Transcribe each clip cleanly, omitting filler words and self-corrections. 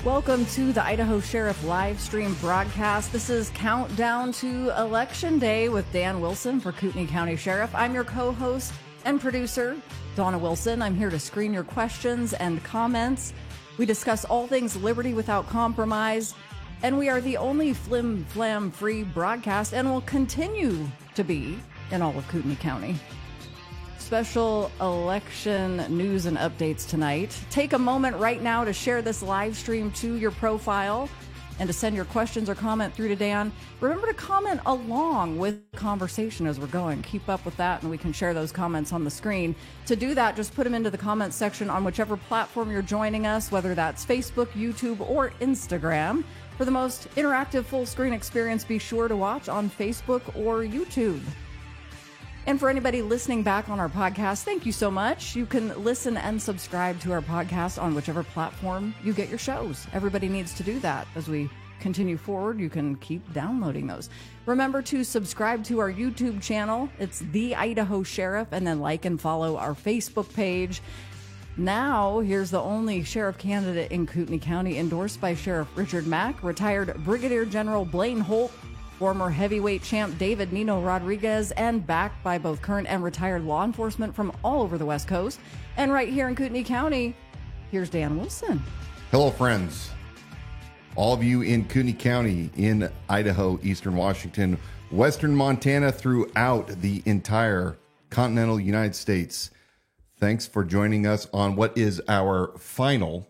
Welcome to the Idaho Sheriff live stream broadcast. This is Countdown to Election Day with Dan Wilson for Kootenai County Sheriff. I'm your co-host and producer, Donna Wilson. I'm here to screen your questions and comments. We discuss all things liberty without compromise, and we are the only flim-flam-free broadcast and will continue to be in all of Kootenai County. Special election news and updates tonight. Take a moment right now to share this live stream to your profile and to send your questions or comment through to Dan. Remember to comment along with the conversation as we're going. Keep up with that and we can share those comments on the screen. To do that, just put them into the comments section on whichever platform you're joining us, whether that's Facebook, YouTube, or Instagram. For the most interactive full screen experience, be sure to watch on Facebook or YouTube. And for anybody listening back on our podcast, thank you so much. You can listen and subscribe to our podcast on whichever platform you get your shows. Everybody needs to do that. As we continue forward, you can keep downloading those. Remember to subscribe to our YouTube channel. It's The Idaho Sheriff, and then like and follow our Facebook page. Now, here's the only sheriff candidate in Kootenai County endorsed by Sheriff Richard Mack, retired Brigadier General Blaine Holt, former heavyweight champ David Nino Rodriguez, and backed by both current and retired law enforcement from all over the West Coast. And right here in Kootenai County, here's Dan Wilson. Hello, friends. All of you in Kootenai County, in Idaho, Eastern Washington, Western Montana, throughout the entire continental United States. Thanks for joining us on what is our final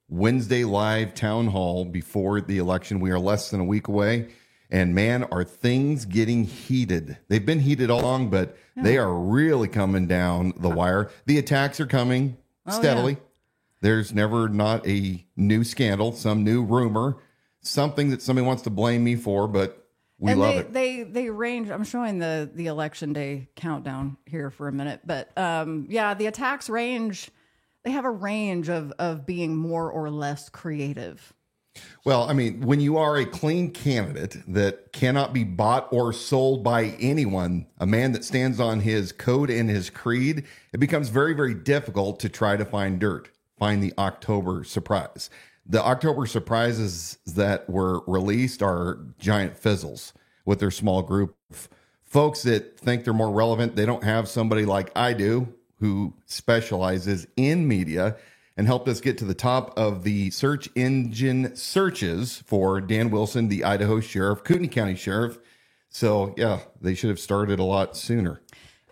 Wednesday live town hall before the election. We are less than a week away. And man, are things getting heated. They've been heated all along, but they are really coming down the wire. The attacks are coming steadily. Yeah. There's never not a new scandal, some new rumor, something that somebody wants to blame me for, but we love it. They range. I'm showing the election day countdown here for a minute. But the attacks range. They have a range of being more or less creative. Well, I mean, when you are a clean candidate that cannot be bought or sold by anyone, a man that stands on his code and his creed, it becomes very, very difficult to try to find dirt, find the October surprise. The October surprises that were released are giant fizzles with their small group of folks that think they're more relevant. They don't have somebody like I do who specializes in media and helped us get to the top of the search engine searches for Dan Wilson, the Idaho Sheriff, Kootenai County Sheriff. So, yeah, they should have started a lot sooner.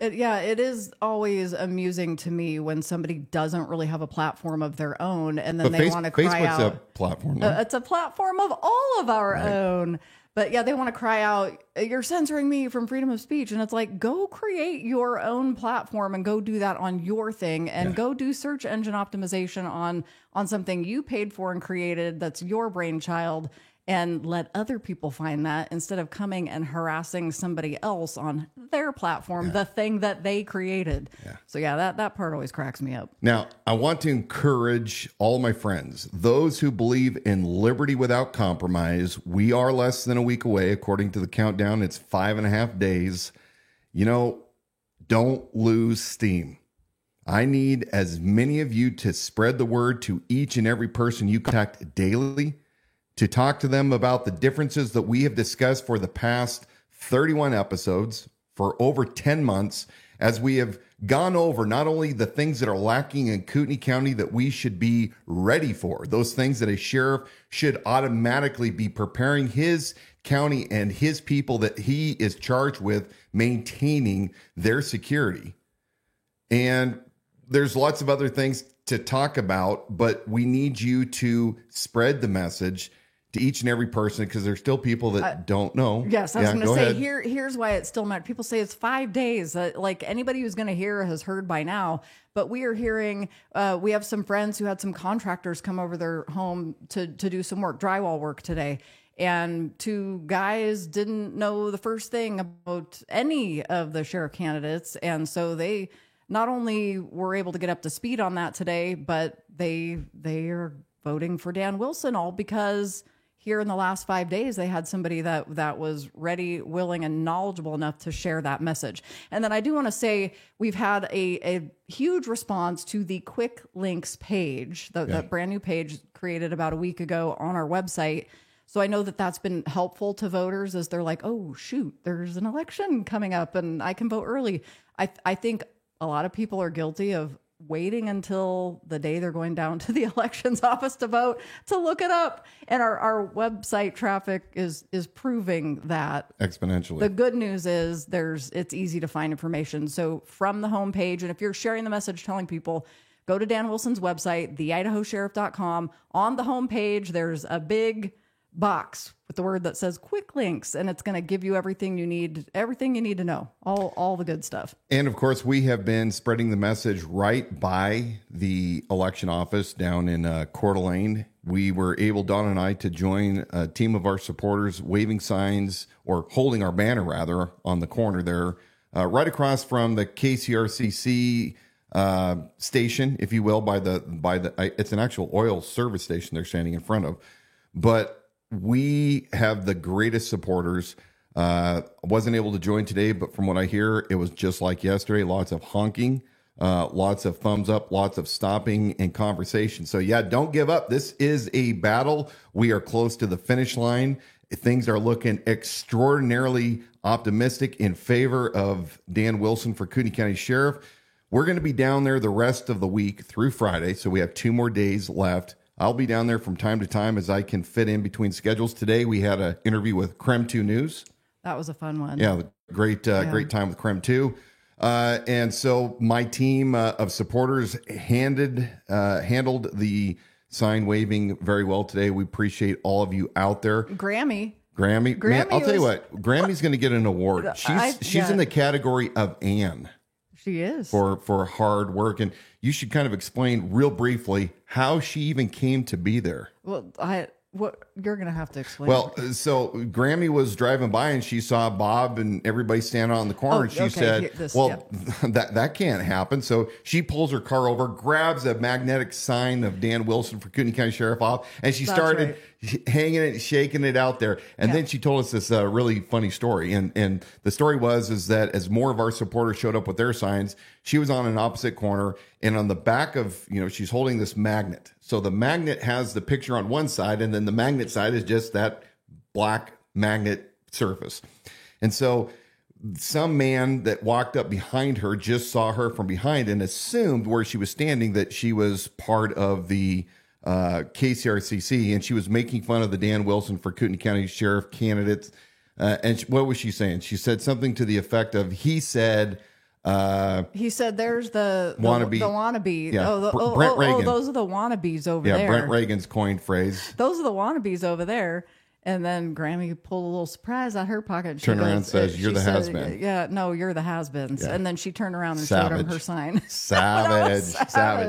It is always amusing to me when somebody doesn't really have a platform of their own, and then they want to cry out. Facebook's a platform. It's a platform of all of our own. But yeah, they want to cry out, you're censoring me from freedom of speech. And it's like, go create your own platform and go do that on your thing and go do search engine optimization on something you paid for and created that's your brainchild, and let other people find that instead of coming and harassing somebody else on their platform, the thing that they created. Yeah. So yeah, that part always cracks me up. Now, I want to encourage all my friends, those who believe in liberty without compromise. We are less than a week away. According to the countdown, it's 5.5 days. Don't lose steam. I need as many of you to spread the word to each and every person you contact daily, to talk to them about the differences that we have discussed for the past 31 episodes for over 10 months, as we have gone over not only the things that are lacking in Kootenai County that we should be ready for, those things that a sheriff should automatically be preparing his county and his people that he is charged with maintaining their security. And there's lots of other things to talk about, but we need you to spread the message to each and every person, because there's still people that don't know. Yes, I was going to say, here's why it's still not. People say it's 5 days. Like anybody who's going to hear has heard by now. But we are hearing, we have some friends who had some contractors come over their home to do some work, drywall work today. And two guys didn't know the first thing about any of the sheriff candidates. And so they not only were able to get up to speed on that today, but they are voting for Dan Wilson, all because here in the last 5 days, they had somebody that was ready, willing, and knowledgeable enough to share that message. And then I do want to say we've had a huge response to the quick links page, that brand new page created about a week ago on our website. So I know that that's been helpful to voters as they're like, oh, shoot, there's an election coming up and I can vote early. I think a lot of people are guilty of waiting until the day they're going down to the elections office to vote to look it up. And our website traffic is proving that exponentially. The good news is it's easy to find information. So from the homepage, and if you're sharing the message telling people, go to Dan Wilson's website, theidahosheriff.com. On the homepage, there's a big box with the word that says quick links, and it's going to give you everything you need to know, all the good stuff. And of course, we have been spreading the message right by the election office down in Coeur d'Alene. We were able, Don and I, to join a team of our supporters waving signs, or holding our banner rather, on the corner there, right across from the KCRCC station, if you will, by the it's an actual oil service station they're standing in front of. But we have the greatest supporters. I wasn't able to join today, but from what I hear, it was just like yesterday. Lots of honking, lots of thumbs up, lots of stopping and conversation. So yeah, don't give up. This is a battle. We are close to the finish line. Things are looking extraordinarily optimistic in favor of Dan Wilson for Kootenai County Sheriff. We're going to be down there the rest of the week through Friday. So we have 2 more days left. I'll be down there from time to time as I can fit in between schedules. Today, we had an interview with Creme 2 News. That was a fun one. Yeah, great time with Creme 2. And so my team of supporters handled the sign waving very well today. We appreciate all of you out there. Grammy, man, I'll tell you what, Grammy's going to get an award. She's in the category of Anne. She is. For hard work. And you should kind of explain real briefly how she even came to be there. Well, what you're going to have to explain. Well, so Grammy was driving by and she saw Bob and everybody standing on the corner. And she said, that can't happen. So she pulls her car over, grabs a magnetic sign of Dan Wilson for Kootenai County Sheriff off, and she started hanging it, shaking it out there. And then she told us this really funny story. And the story is that as more of our supporters showed up with their signs, she was on an opposite corner, and on the back of, she's holding this magnet. So the magnet has the picture on one side, and then the magnet side is just that black magnet surface. And so some man that walked up behind her just saw her from behind and assumed where she was standing that she was part of the KCRCC, and she was making fun of the Dan Wilson for Kootenai County Sheriff candidates. And what was she saying? She said something to the effect of, he said, there's the wannabe. The wannabe. Yeah. Brent Reagan. Those are the wannabes over there. Yeah, Brent Reagan's coined phrase. Those are the wannabes over there. And then Grammy pulled a little surprise out her pocket. Turned around and says, you're the has-been. Yeah, no, you're the has-beens. Yeah. And then she turned around and savage. showed him her sign. Savage.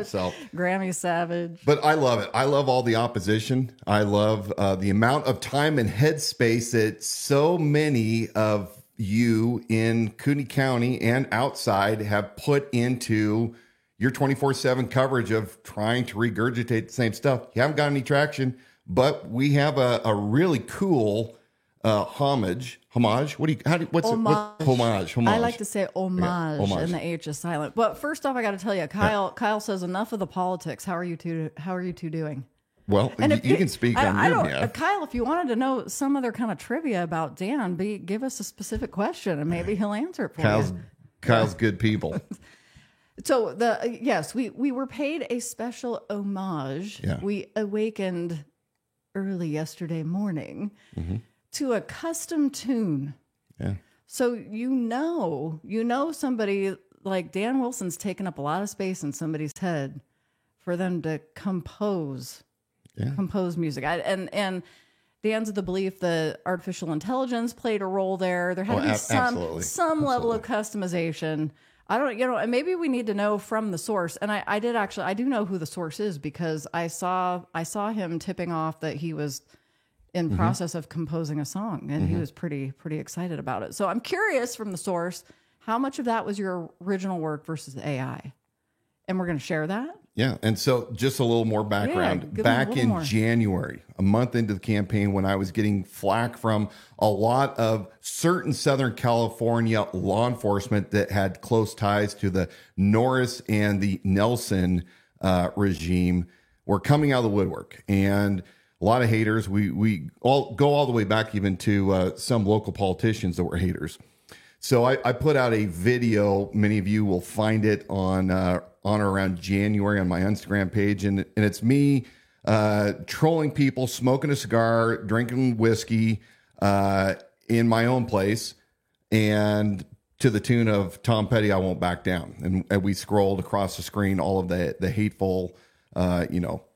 So Grammy savage. But I love it. I love all the opposition. I love the amount of time and headspace that so many of you in Kootenai County and outside have put into your 24/7 coverage of trying to regurgitate the same stuff. You haven't got any traction, but we have a really cool homage. Homage? What's homage? I like to say homage, and the H is silent. But first off, I got to tell you, Kyle says enough of the politics. How are you two doing? Well, you can speak on your behalf. Kyle, if you wanted to know some other kind of trivia about Dan, give us a specific question and maybe he'll answer it for you. Kyle's good people. So we were paid a special homage. Yeah. We awakened early yesterday morning to a custom tune. Yeah. So somebody like Dan Wilson's taken up a lot of space in somebody's head for them to compose music. And Dan's of the belief that artificial intelligence played a role there. There had to be some level of customization. I don't, maybe we need to know from the source. And I do know who the source is, because I saw him tipping off that he was in process of composing a song, and he was pretty excited about it. So I'm curious from the source, how much of that was your original work versus AI? And we're going to share that. Yeah. And so just a little more background. give me a Back little in more. January, a month into the campaign, when I was getting flack from a lot of certain Southern California law enforcement that had close ties to the Norris and the Nelson regime, were coming out of the woodwork. And a lot of haters. We all go all the way back even to some local politicians that were haters. So I put out a video. Many of you will find it on or around January on my Instagram page, and it's me trolling people, smoking a cigar, drinking whiskey in my own place, and to the tune of Tom Petty, "I Won't Back Down." And we scrolled across the screen all of the hateful,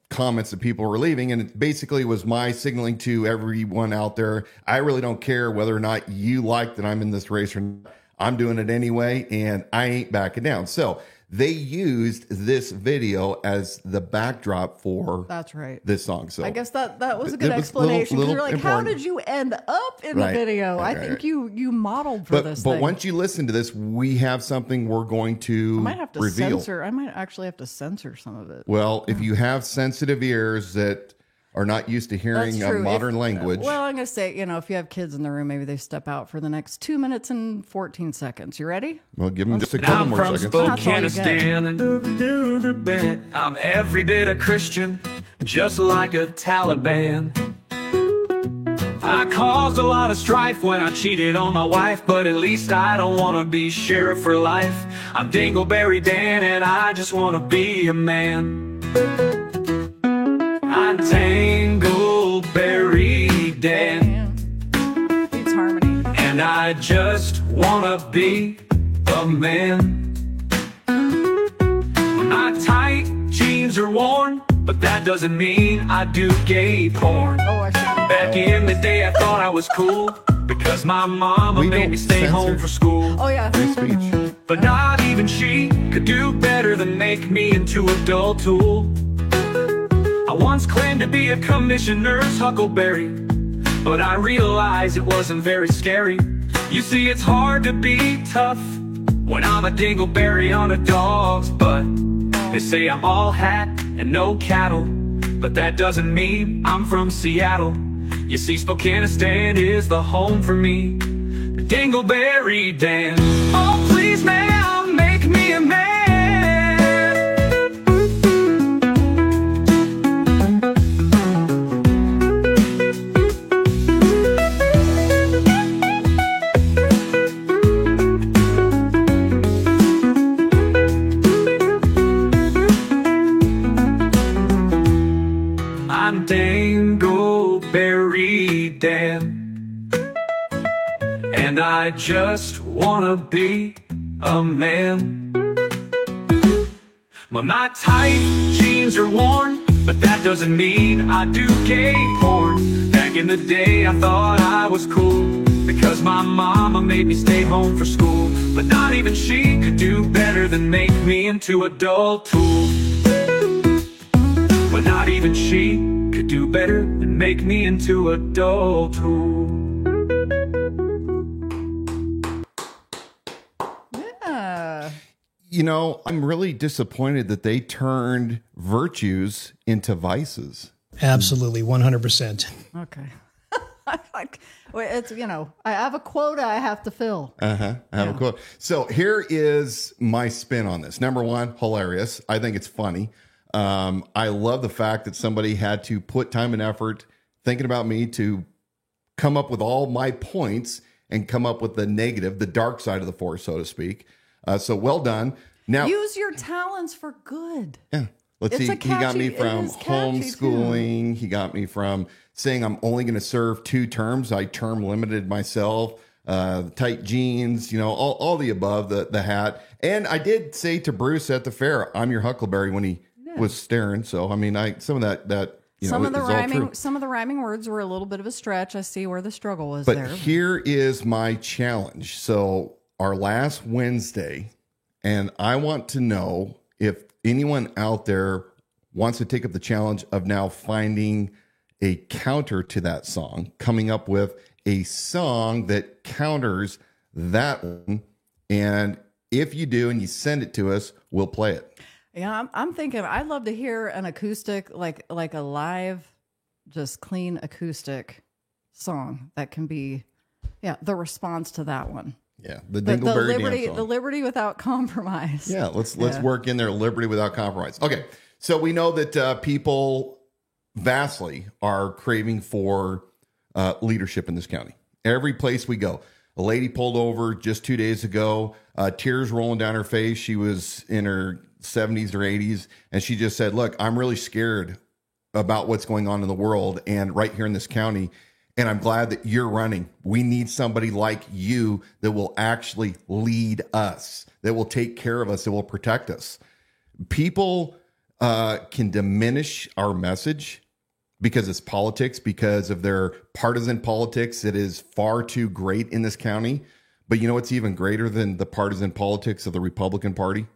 comments that people were leaving, and it basically was my signaling to everyone out there, I really don't care whether or not you like that I'm in this race or not. I'm doing it anyway, and I ain't backing down. So they used this video as the backdrop for That's right. this song. So I guess that was a good it was explanation. 'Cause little you're like, important. how did you end up in Right. the video? Right, I think right. you modeled for this But thing. once you listen to this, we have something we're going to I might have to reveal. censor. I might actually have to censor some of it. Well, if you have sensitive ears that are not used to hearing That's true. modern language, Well, I'm going to say, if you have kids in the room, maybe they step out for the next 2 minutes and 14 seconds. You ready? well, give them just a couple I'm more from seconds. That's all you get. Spokane, and I'm every bit a Christian, just like a Taliban. I caused a lot of strife when I cheated on my wife, but at least I don't want to be sheriff for life. I'm Dingleberry Dan, and I just want to be a man. I'm Dingleberry Dan, Beats harmony. and I just want to be a man. My tight jeans are worn, but that doesn't mean I do gay porn. Oh, I should. Back in the day I thought I was cool, because my mama We made don't me stay censor. home for school. Oh, yeah. Free speech. But not even she could do better than make me into a dull tool. I once claimed to be a commissioner's huckleberry, but I realized it wasn't very scary. You see, it's hard to be tough when I'm a dingleberry on a dog's butt. They say I'm all hat and no cattle, but that doesn't mean I'm from Seattle. You see, Spokane is the home for me, the Dingleberry Dan. Oh, please, ma'am, make me a man. I'm Dingleberry Dan, and I just wanna be a man. Well, my tight jeans are worn, but that doesn't mean I do gay porn. Back in the day I thought I was cool, because my mama made me stay home for school. But not even she could do better than make me into a dull tool. But not even she could do better than make me into a dull tool. Yeah. I'm really disappointed that they turned virtues into vices. Absolutely, 100%. Okay. It's, I have a quota I have to fill. I have a quote. So here is my spin on this. Number one, hilarious. I think it's funny. I love the fact that somebody had to put time and effort thinking about me to come up with all my points and come up with the negative, the dark side of the force, so to speak. So well done. Now, Use your talents for good. yeah, let's It's see. a He got me catchy- it from is catchy, homeschooling. He got me from saying I'm only going to serve 2 terms. I term limited myself. Tight jeans, all the above, the hat. And I did say to Bruce at the fair, I'm your huckleberry when he was staring. So, I mean, some of that Some of the is all true. rhyming words were a little bit of a stretch. I see where the struggle was But there. here is my challenge. So our last Wednesday, and I want to know if anyone out there wants to take up the challenge of now finding a counter to that song, coming up with a song that counters that one. And if you do and you send it to us, we'll play it. Yeah, I'm thinking I'd love to hear an acoustic, like a live, just clean acoustic song that can be, the response to that one. Yeah, the Dingleberry Dance song. The liberty without compromise. Yeah, let's work in there, liberty without compromise. Okay, so we know that people vastly are craving for leadership in this county. Every place we go. A lady pulled over just 2 days ago, tears rolling down her face. She was in her 70s or 80s, and she just said, look, I'm really scared about what's going on in the world and right here in this county, and I'm glad that you're running. We need somebody like you that will actually lead us, that will take care of us, that will protect us. People can diminish our message because it's politics, because of their partisan politics. It is far too great in this county. But you know what's even greater than the partisan politics of the Republican Party?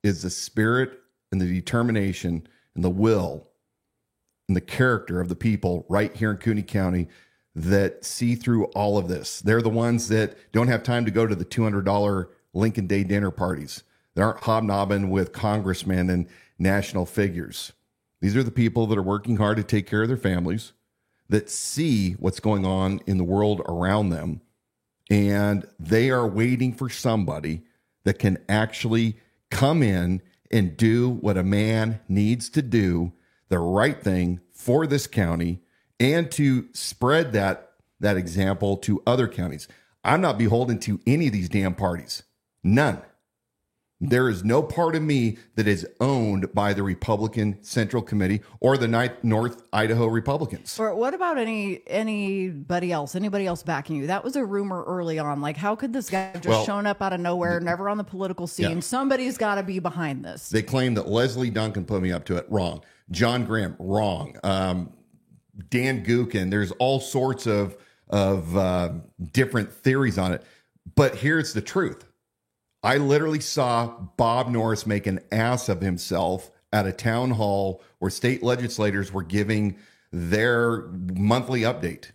Is the spirit and the determination and the will and the character of the people right here in Cooney County that see through all of this. They're the ones that don't have time to go to the $200 Lincoln Day dinner parties. They aren't hobnobbing with congressmen and national figures. These are the people that are working hard to take care of their families, that see what's going on in the world around them, and they are waiting for somebody that can actually come in and do what a man needs to do, the right thing for this county, and to spread that example to other counties. I'm not beholden to any of these damn parties. None. There is no part of me that is owned by the Republican Central Committee or the North Idaho Republicans. Or what about anybody else? Anybody else backing you? That was a rumor early on. Like, how could this guy have just shown up out of nowhere, never on the political scene? Yeah. Somebody's got to be behind this. They claim that Leslie Duncan put me up to it. Wrong. John Grimm. Wrong. Dan Gookin. There's all sorts of different theories on it. But here's the truth. I literally saw Bob Norris make an ass of himself at a town hall where state legislators were giving their monthly update.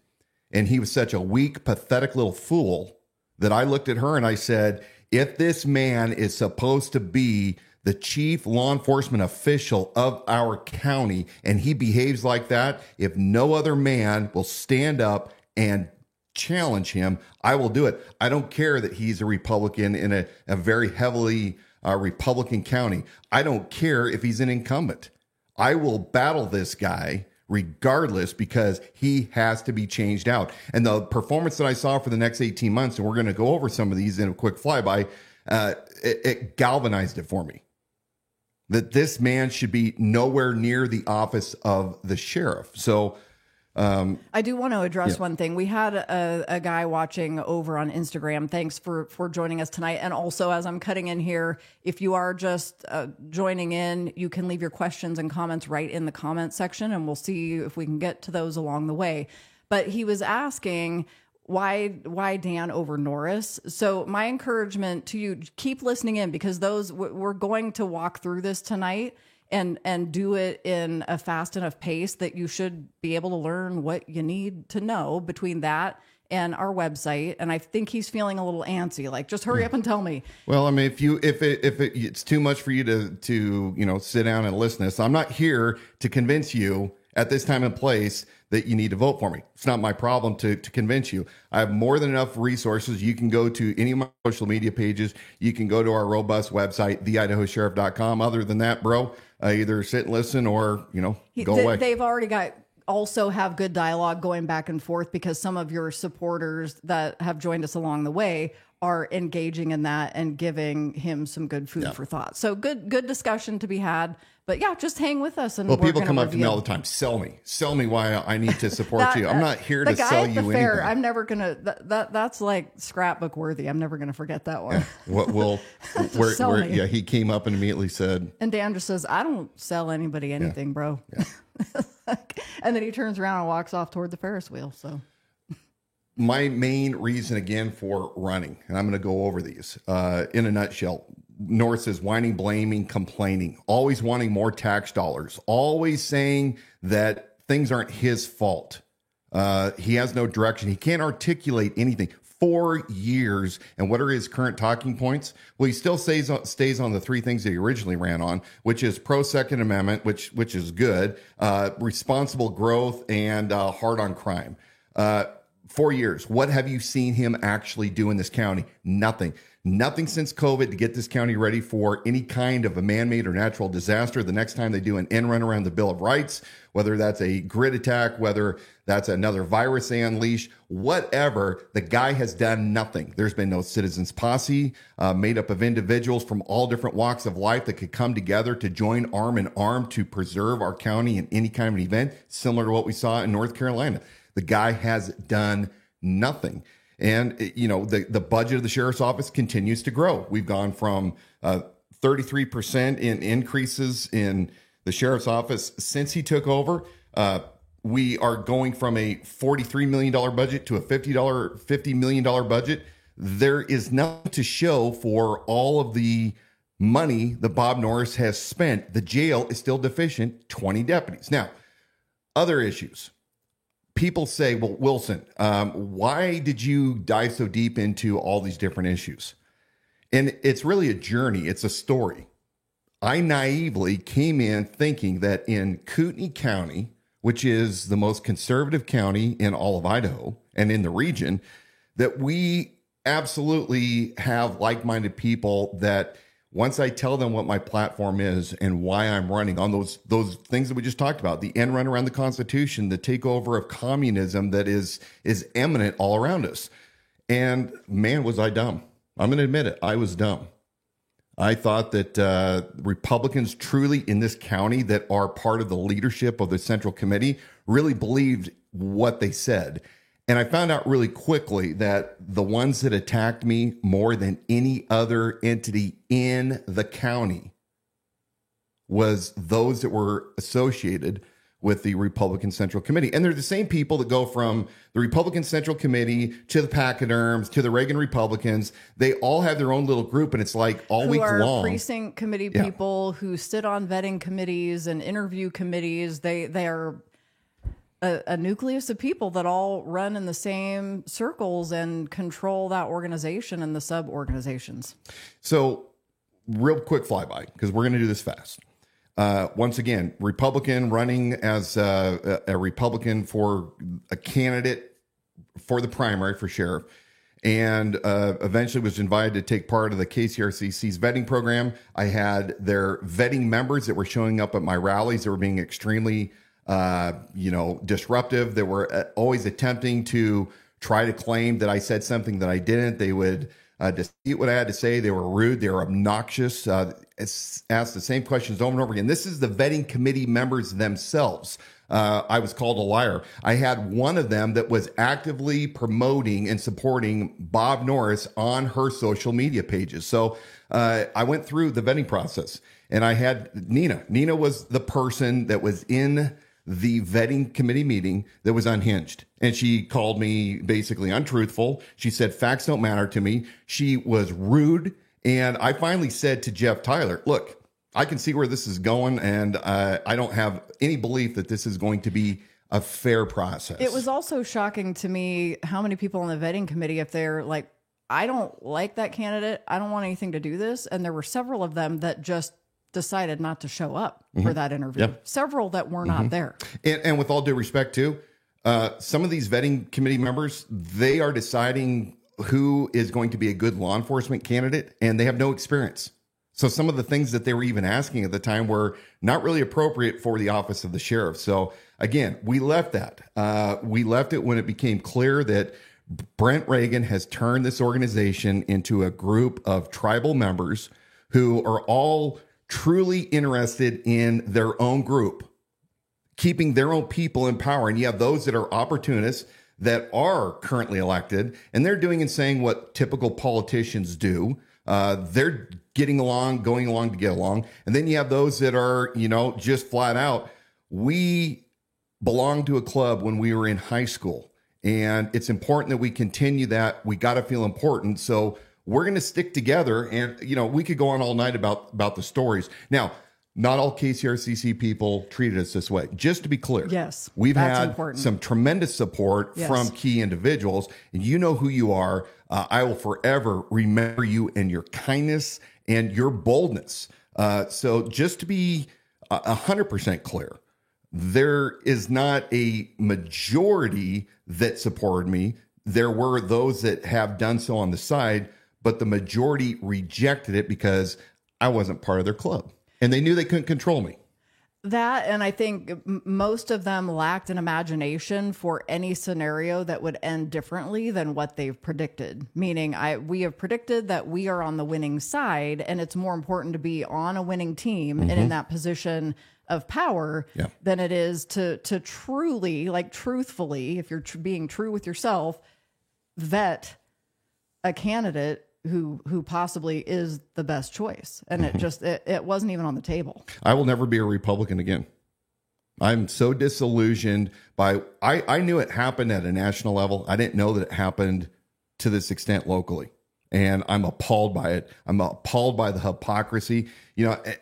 And he was such a weak, pathetic little fool that I looked at her and I said, if this man is supposed to be the chief law enforcement official of our county and he behaves like that, if no other man will stand up and challenge him, I will do it. I don't care that he's a Republican in a very heavily Republican county. I don't care if he's an incumbent. I will battle this guy regardless because he has to be changed out. And the performance that I saw for the next 18 months, and we're going to go over some of these in a quick flyby, it galvanized it for me. That this man should be nowhere near the office of the sheriff. So I do want to address one thing. We had a guy watching over on Instagram. Thanks for joining us tonight. And also, as I'm cutting in here, if you are just joining in, you can leave your questions and comments right in the comment section, and we'll see if we can get to those along the way. But he was asking, why Dan over Norris? So my encouragement to you, keep listening in, because we're going to walk through this tonight. And do it in a fast enough pace that you should be able to learn what you need to know between that and our website. And I think he's feeling a little antsy. Like, just hurry up and tell me. Well, I mean, if it's too much for you to sit down and listen to this, I'm not here to convince you at this time and place that you need to vote for me. It's not my problem to convince you. I have more than enough resources. You can go to any of my social media pages. You can go to our robust website, theidahosheriff.com. Other than that, bro, either sit and listen or, go away. They've already also have good dialogue going back and forth, because some of your supporters that have joined us along the way are engaging in that and giving him some good food for thought. So good discussion to be had. But yeah, just hang with us. And well, people come up to me all the time. Sell me why I need to support you. I'm not here to sell you anything. Fair, I'm never gonna. That's like scrapbook worthy. I'm never gonna forget that one. He came up and immediately said. And Dan just says, "I don't sell anybody anything, bro." Yeah. And then he turns around and walks off toward the Ferris wheel. So. My main reason, again, for running, and I'm going to go over these in a nutshell. Norris is whining, blaming, complaining, always wanting more tax dollars, always saying that things aren't his fault. He has no direction. He can't articulate anything. 4 years. And what are his current talking points? Well, he still stays on the three things that he originally ran on, which is pro Second Amendment, which is good, responsible growth, and hard on crime. 4 years. What have you seen him actually do in this county? Nothing. Nothing since COVID to get this county ready for any kind of a man-made or natural disaster. The next time they do an end run around the Bill of Rights, whether that's a grid attack, whether that's another virus they unleash, whatever, the guy has done nothing. There's been no citizens posse made up of individuals from all different walks of life that could come together to join arm in arm to preserve our county in any kind of an event, similar to what we saw in North Carolina. The guy has done nothing. And, the budget of the sheriff's office continues to grow. We've gone from 33% in increases in the sheriff's office since he took over. We are going from a $43 million budget to a $50 million budget. There is nothing to show for all of the money that Bob Norris has spent. The jail is still deficient, 20 deputies. Now, other issues. People say, well, Wilson, why did you dive so deep into all these different issues? And it's really a journey. It's a story. I naively came in thinking that in Kootenai County, which is the most conservative county in all of Idaho and in the region, that we absolutely have like-minded people that once I tell them what my platform is and why I'm running on those things that we just talked about, the end run around the Constitution, the takeover of communism that is imminent all around us. And man, was I dumb. I'm going to admit it. I was dumb. I thought that Republicans truly in this county that are part of the leadership of the Central Committee really believed what they said. And I found out really quickly that the ones that attacked me more than any other entity in the county was those that were associated with the Republican Central Committee. And they're the same people that go from the Republican Central Committee to the pachyderms to the Reagan Republicans. They all have their own little group, and it's like all week long. Precinct committee people who sit on vetting committees and interview committees. They are a nucleus of people that all run in the same circles and control that organization and the sub-organizations. So real quick flyby, because we're going to do this fast. Once again, Republican running as a Republican for a candidate for the primary for sheriff, and eventually was invited to take part of the KCRCC's vetting program. I had their vetting members that were showing up at my rallies that were being extremely disruptive. They were always attempting to try to claim that I said something that I didn't. They would dispute what I had to say. They were rude. They were obnoxious. Asked the same questions over and over again. This is the vetting committee members themselves. I was called a liar. I had one of them that was actively promoting and supporting Bob Norris on her social media pages. So I went through the vetting process, and I had Nina. Nina was the person that was in the vetting committee meeting that was unhinged. And she called me basically untruthful. She said facts don't matter to me. She was rude. And I finally said to Jeff Tyler, look, I can see where this is going, and I don't have any belief that this is going to be a fair process. It was also shocking to me how many people on the vetting committee, if they're like, I don't like that candidate, I don't want anything to do this. And there were several of them that just decided not to show up for that interview. Yep. Several that were not there. And with all due respect too, some of these vetting committee members, they are deciding who is going to be a good law enforcement candidate, and they have no experience. So some of the things that they were even asking at the time were not really appropriate for the office of the sheriff. So again, we left that. We left it when it became clear that Brent Reagan has turned this organization into a group of tribal members who are all truly interested in their own group, keeping their own people in power. And you have those that are opportunists that are currently elected, and they're doing and saying what typical politicians do. They're getting along, going along to get along. And then you have those that are, just flat out, we belonged to a club when we were in high school, and it's important that we continue that. We got to feel important. So we're going to stick together, and we could go on all night about the stories. Now, not all KCRCC people treated us this way. Just to be clear. Yes, We've that's had important. some tremendous support Yes. from key individuals, and you know who you are. I will forever remember you and your kindness and your boldness. So just to be 100% clear, there is not a majority that supported me. There were those that have done so on the side, but the majority rejected it because I wasn't part of their club. And they knew they couldn't control me. That, and I think most of them lacked an imagination for any scenario that would end differently than what they've predicted. Meaning, we have predicted that we are on the winning side, and it's more important to be on a winning team and in that position of power than it is to truly, like truthfully, if you're being true with yourself, vet a candidate who possibly is the best choice. And it wasn't even on the table. I will never be a Republican again. I'm so disillusioned by, I knew it happened at a national level. I didn't know that it happened to this extent locally. And I'm appalled by it. I'm appalled by the hypocrisy,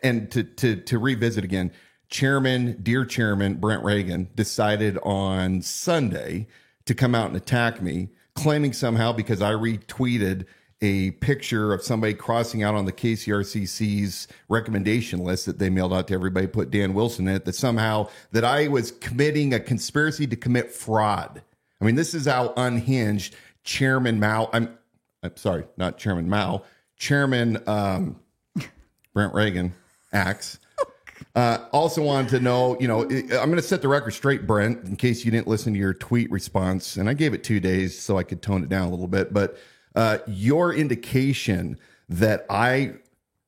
and to revisit again, dear Chairman Brent Reagan decided on Sunday to come out and attack me, claiming somehow because I retweeted a picture of somebody crossing out on the KCRCC's recommendation list that they mailed out to everybody, put Dan Wilson in it, that somehow that I was committing a conspiracy to commit fraud. I mean, this is how unhinged Chairman Mao, I'm sorry, not Chairman Mao, Chairman Brent Reagan acts. Also wanted to know, I'm going to set the record straight, Brent, in case you didn't listen to your tweet response. And I gave it 2 days so I could tone it down a little bit. But your indication that I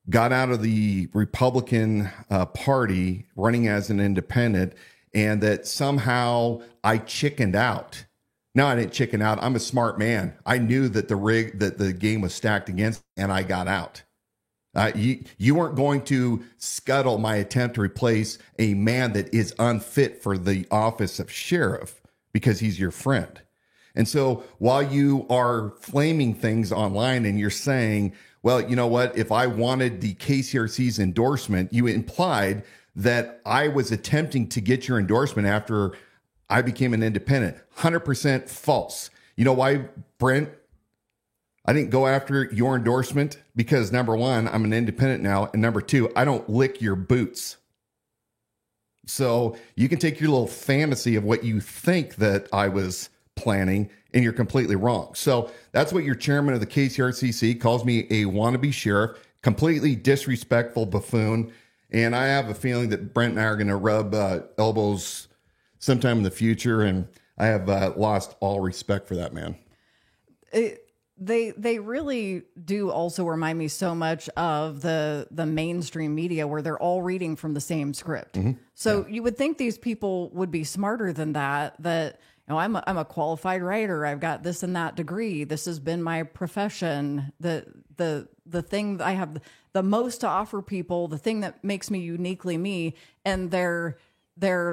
got out of the Republican Party running as an independent and that somehow I chickened out. No, I didn't chicken out. I'm a smart man. I knew that the game was stacked against me, and I got out. You weren't going to scuttle my attempt to replace a man that is unfit for the office of sheriff because he's your friend. And so while you are flaming things online and you're saying, well, you know what, if I wanted the KCRC's endorsement, you implied that I was attempting to get your endorsement after I became an independent. 100% false. You know why, Brent? I didn't go after your endorsement because, number one, I'm an independent now. And number two, I don't lick your boots. So you can take your little fantasy of what you think that I was planning, and you're completely wrong. So that's what your chairman of the KCRCC calls me, a wannabe sheriff, completely disrespectful buffoon. And I have a feeling that Brent and I are going to rub elbows sometime in the future. And I have lost all respect for that man. They really do also remind me so much of the mainstream media where they're all reading from the same script. Mm-hmm. So you would think these people would be smarter than that I'm a qualified writer. I've got this and that degree. This has been my profession. The thing that I have the most to offer people, the thing that makes me uniquely me, and they're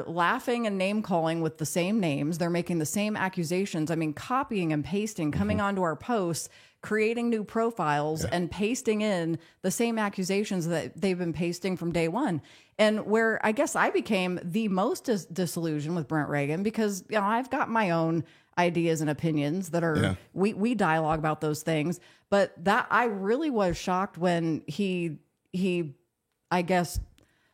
laughing and name calling with the same names. They're making the same accusations. I mean, copying and pasting, coming onto our posts, creating new profiles and pasting in the same accusations that they've been pasting from day one. And where I guess I became the most disillusioned with Brent Reagan because, I've got my own ideas and opinions that are, we dialogue about those things. But that I really was shocked when he, I guess,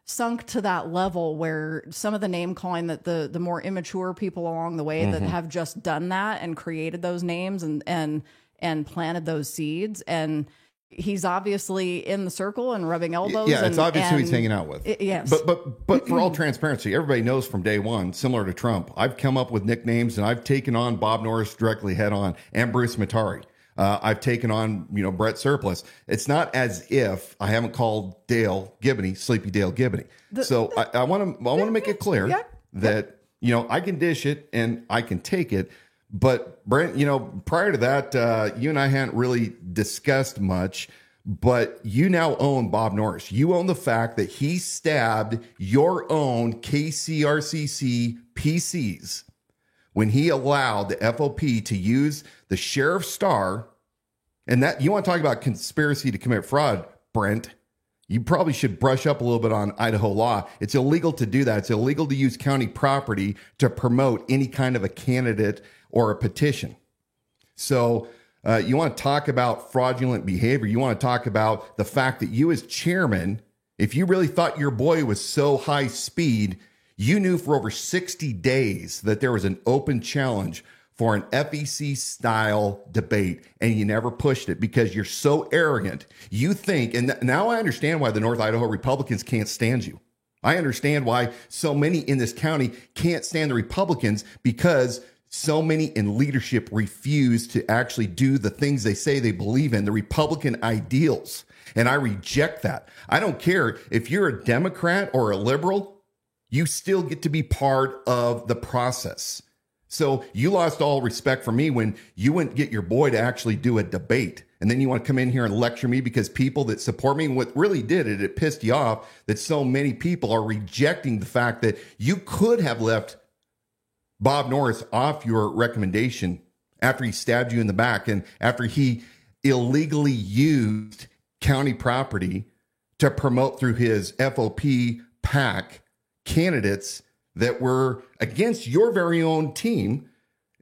sunk to that level where some of the name calling that the more immature people along the way that have just done that and created those names and planted those seeds. And he's obviously in the circle and rubbing elbows. Yeah, it's obvious who he's hanging out with. Yes. But for all transparency, everybody knows from day one, similar to Trump, I've come up with nicknames and I've taken on Bob Norris directly head on and Bruce Matari. I've taken on, Brett Surplus. It's not as if I haven't called Dale Giboney, Sleepy Dale Giboney. So I want to make it clear that, I can dish it and I can take it. But Brent, prior to that, you and I hadn't really discussed much, but you now own Bob Norris. You own the fact that he stabbed your own KCRCC PCs when he allowed the FOP to use the sheriff's star. And that you want to talk about conspiracy to commit fraud, Brent. You probably should brush up a little bit on Idaho law. It's illegal to do that. It's illegal to use county property to promote any kind of a candidate or a petition. So you want to talk about fraudulent behavior. You want to talk about the fact that you as chairman, if you really thought your boy was so high speed, you knew for over 60 days that there was an open challenge for an FEC style debate, and you never pushed it because you're so arrogant. You think, and now I understand why the North Idaho Republicans can't stand you. I understand why so many in this county can't stand the Republicans, because so many in leadership refuse to actually do the things they say they believe in, the Republican ideals. And I reject that. I don't care if you're a Democrat or a liberal, you still get to be part of the process. So you lost all respect for me when you wouldn't get your boy to actually do a debate. And then you want to come in here and lecture me because people that support me, what really did it, it pissed you off that so many people are rejecting the fact that you could have left Bob Norris off your recommendation after he stabbed you in the back and after he illegally used county property to promote through his FOP PAC candidates that were against your very own team.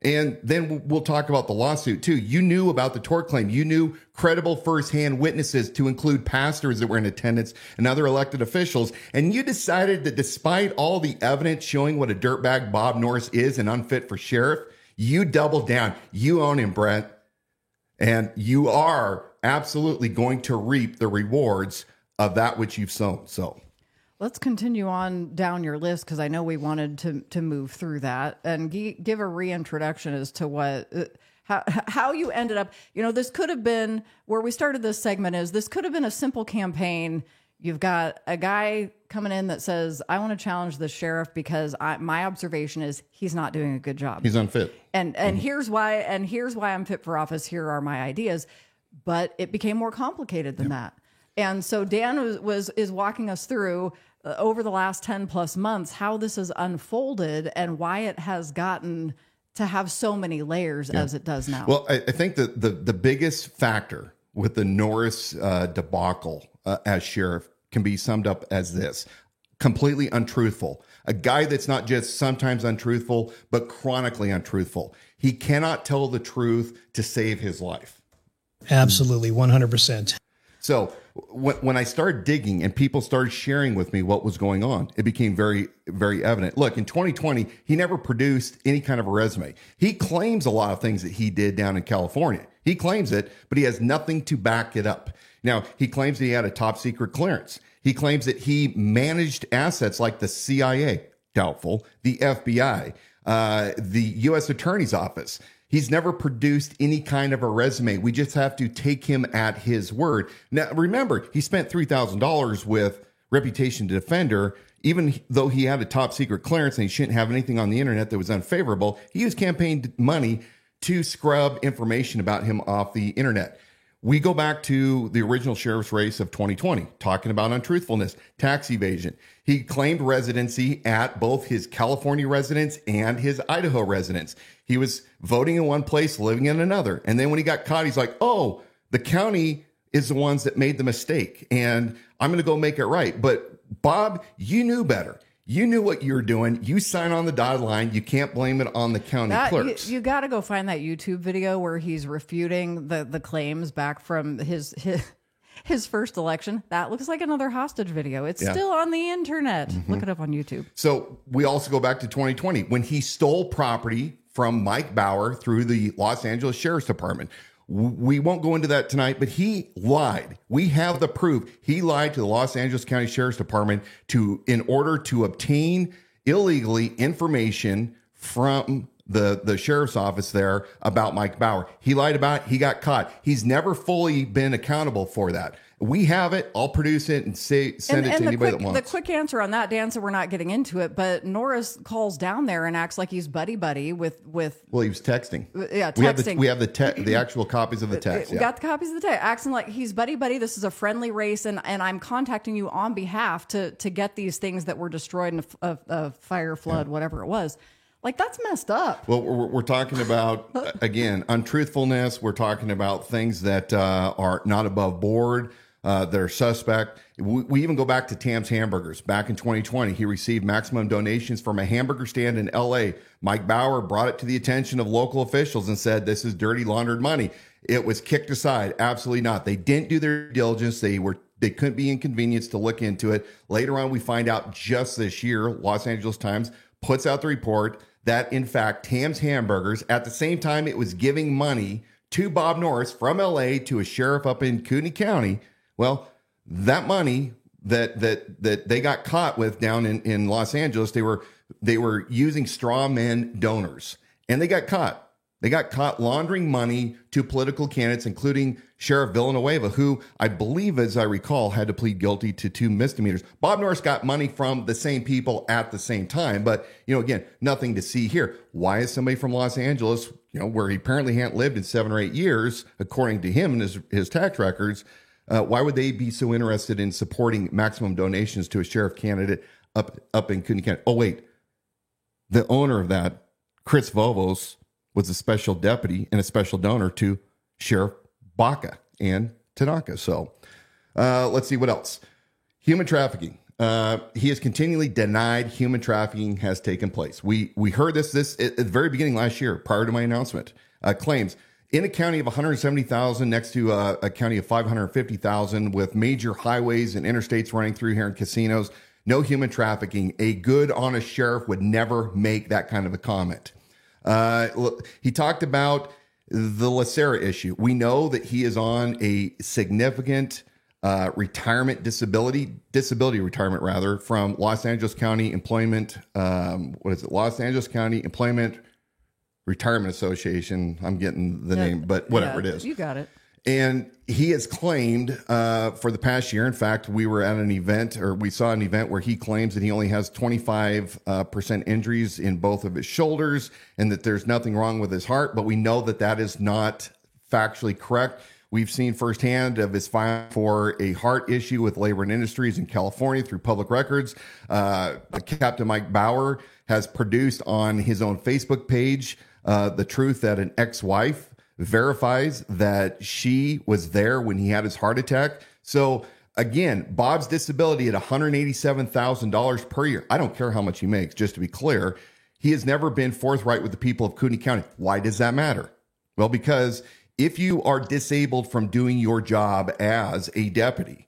And then we'll talk about the lawsuit too. You knew about the tort claim. You knew credible firsthand witnesses, to include pastors that were in attendance and other elected officials. And you decided that despite all the evidence showing what a dirtbag Bob Norris is and unfit for sheriff, you doubled down. You own him, Brent. And you are absolutely going to reap the rewards of that which you've sown. So let's continue on down your list, because I know we wanted to move through that and give a reintroduction as to what how you ended up. You know, this could have been where we started this segment. This could have been a simple campaign. You've got a guy coming in that says, "I want to challenge the sheriff because my observation is he's not doing a good job. He's unfit, and here's why. And here's why I'm fit for office. Here are my ideas." But it became more complicated than that. And so Dan is walking us through over the last 10 plus months how this has unfolded and why it has gotten to have so many layers as it does now. Well, I think that the biggest factor with the Norris debacle as sheriff can be summed up as this: completely untruthful. A guy that's not just sometimes untruthful, but chronically untruthful. He cannot tell the truth to save his life. Absolutely, 100%. So when I started digging and people started sharing with me what was going on, it became very, very evident. Look, in 2020, he never produced any kind of a resume. He claims a lot of things that he did down in California. He claims it, but he has nothing to back it up. Now, he claims that he had a top secret clearance. He claims that he managed assets like the CIA, doubtful, the FBI, the U.S. Attorney's Office. He's never produced any kind of a resume. We just have to take him at his word. Now, remember, he spent $3,000 with Reputation Defender. Even though he had a top secret clearance and he shouldn't have anything on the internet that was unfavorable, he used campaign money to scrub information about him off the internet. We go back to the original sheriff's race of 2020, talking about untruthfulness, tax evasion. He claimed residency at both his California residence and his Idaho residence. He was voting in one place, living in another. And then when he got caught, he's like, oh, the county is the ones that made the mistake, and I'm going to go make it right. But Bob, you knew better. You knew what you were doing. You sign on the dotted line. You can't blame it on the county clerks. You got to go find that YouTube video where he's refuting the claims back from his first election. That looks like another hostage video. It's still on the internet. Mm-hmm. Look it up on YouTube. So we also go back to 2020 when he stole property from Mike Bauer through the Los Angeles Sheriff's Department. We won't go into that tonight, but he lied. We have the proof. He lied to the Los Angeles County Sheriff's Department in order to obtain illegally information from the sheriff's office there about Mike Bauer. He lied about it. He got caught. He's never fully been accountable for that. We have it. I'll produce it and send it to anybody that wants. The quick answer on that, Dan, so we're not getting into it, but Norris calls down there and acts like he's buddy-buddy with... Well, he was texting. Yeah, texting. We have the actual copies of the text. We got the copies of the text. Acting like he's buddy-buddy. This is a friendly race, and I'm contacting you on behalf to get these things that were destroyed in a fire, flood, whatever it was. Like, that's messed up. Well, we're talking about, again, untruthfulness. We're talking about things that are not above board. They're suspect. We even go back to Tam's Hamburgers. Back in 2020, he received maximum donations from a hamburger stand in L.A. Mike Bauer brought it to the attention of local officials and said, this is dirty laundered money. It was kicked aside. Absolutely not. They didn't do their diligence. They couldn't be inconvenienced to look into it. Later on, we find out just this year, Los Angeles Times puts out the report that, in fact, Tam's Hamburgers, at the same time it was giving money to Bob Norris from L.A. to a sheriff up in Kootenai County. Well, that money that they got caught with down in Los Angeles, they were using straw man donors, and they got caught. They got caught laundering money to political candidates, including Sheriff Villanueva, who I believe, as I recall, had to plead guilty to 2 misdemeanors. Bob Norris got money from the same people at the same time. But, again, nothing to see here. Why is somebody from Los Angeles, where he apparently hadn't lived in 7 or 8 years, according to him and his tax records, why would they be so interested in supporting maximum donations to a sheriff candidate up in Kootenai County? Oh, wait. The owner of that, Chris Vovos, was a special deputy and a special donor to Sheriff Baca and Tanaka. So let's see what else. Human trafficking. He has continually denied human trafficking has taken place. We heard this at the very beginning last year, prior to my announcement. Claims in a county of 170,000 next to a county of 550,000 with major highways and interstates running through here and casinos, no human trafficking. A good, honest sheriff would never make that kind of a comment. He talked about the Lacera issue. We know that he is on a significant disability retirement rather, from Los Angeles County Employment. Los Angeles County Employment Retirement Association. I'm getting the name, but whatever it is. You got it. And he has claimed for the past year, in fact, we were at an event, or we saw an event where he claims that he only has 25% injuries in both of his shoulders and that there's nothing wrong with his heart. But we know that that is not factually correct. We've seen firsthand of his filing for a heart issue with Labor and Industries in California through public records. Captain Mike Bauer has produced on his own Facebook page the truth that an ex-wife verifies that she was there when he had his heart attack. So again, Bob's disability at $187,000 per year. I don't care how much he makes, just to be clear. He has never been forthright with the people of Kootenai County. Why does that matter? Well, because if you are disabled from doing your job as a deputy,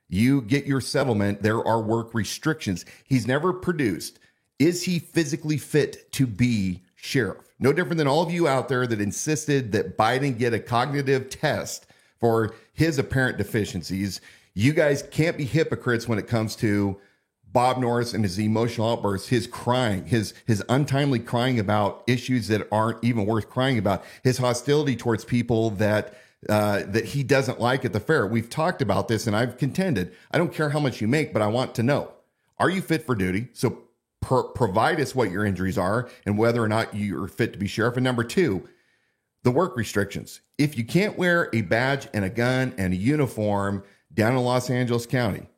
you get your settlement. There are work restrictions. He's never produced. Is he physically fit to be sheriff? No different than all of you out there that insisted that Biden get a cognitive test for his apparent deficiencies. You guys can't be hypocrites when it comes to Bob Norris and his emotional outbursts, his crying, his untimely crying about issues that aren't even worth crying about, his hostility towards people that he doesn't like at the fair. We've talked about this, and I've contended, I don't care how much you make, but I want to know, are you fit for duty? So provide us what your injuries are and whether or not you're fit to be sheriff. And number 2, the work restrictions. If you can't wear a badge and a gun and a uniform down in Los Angeles County,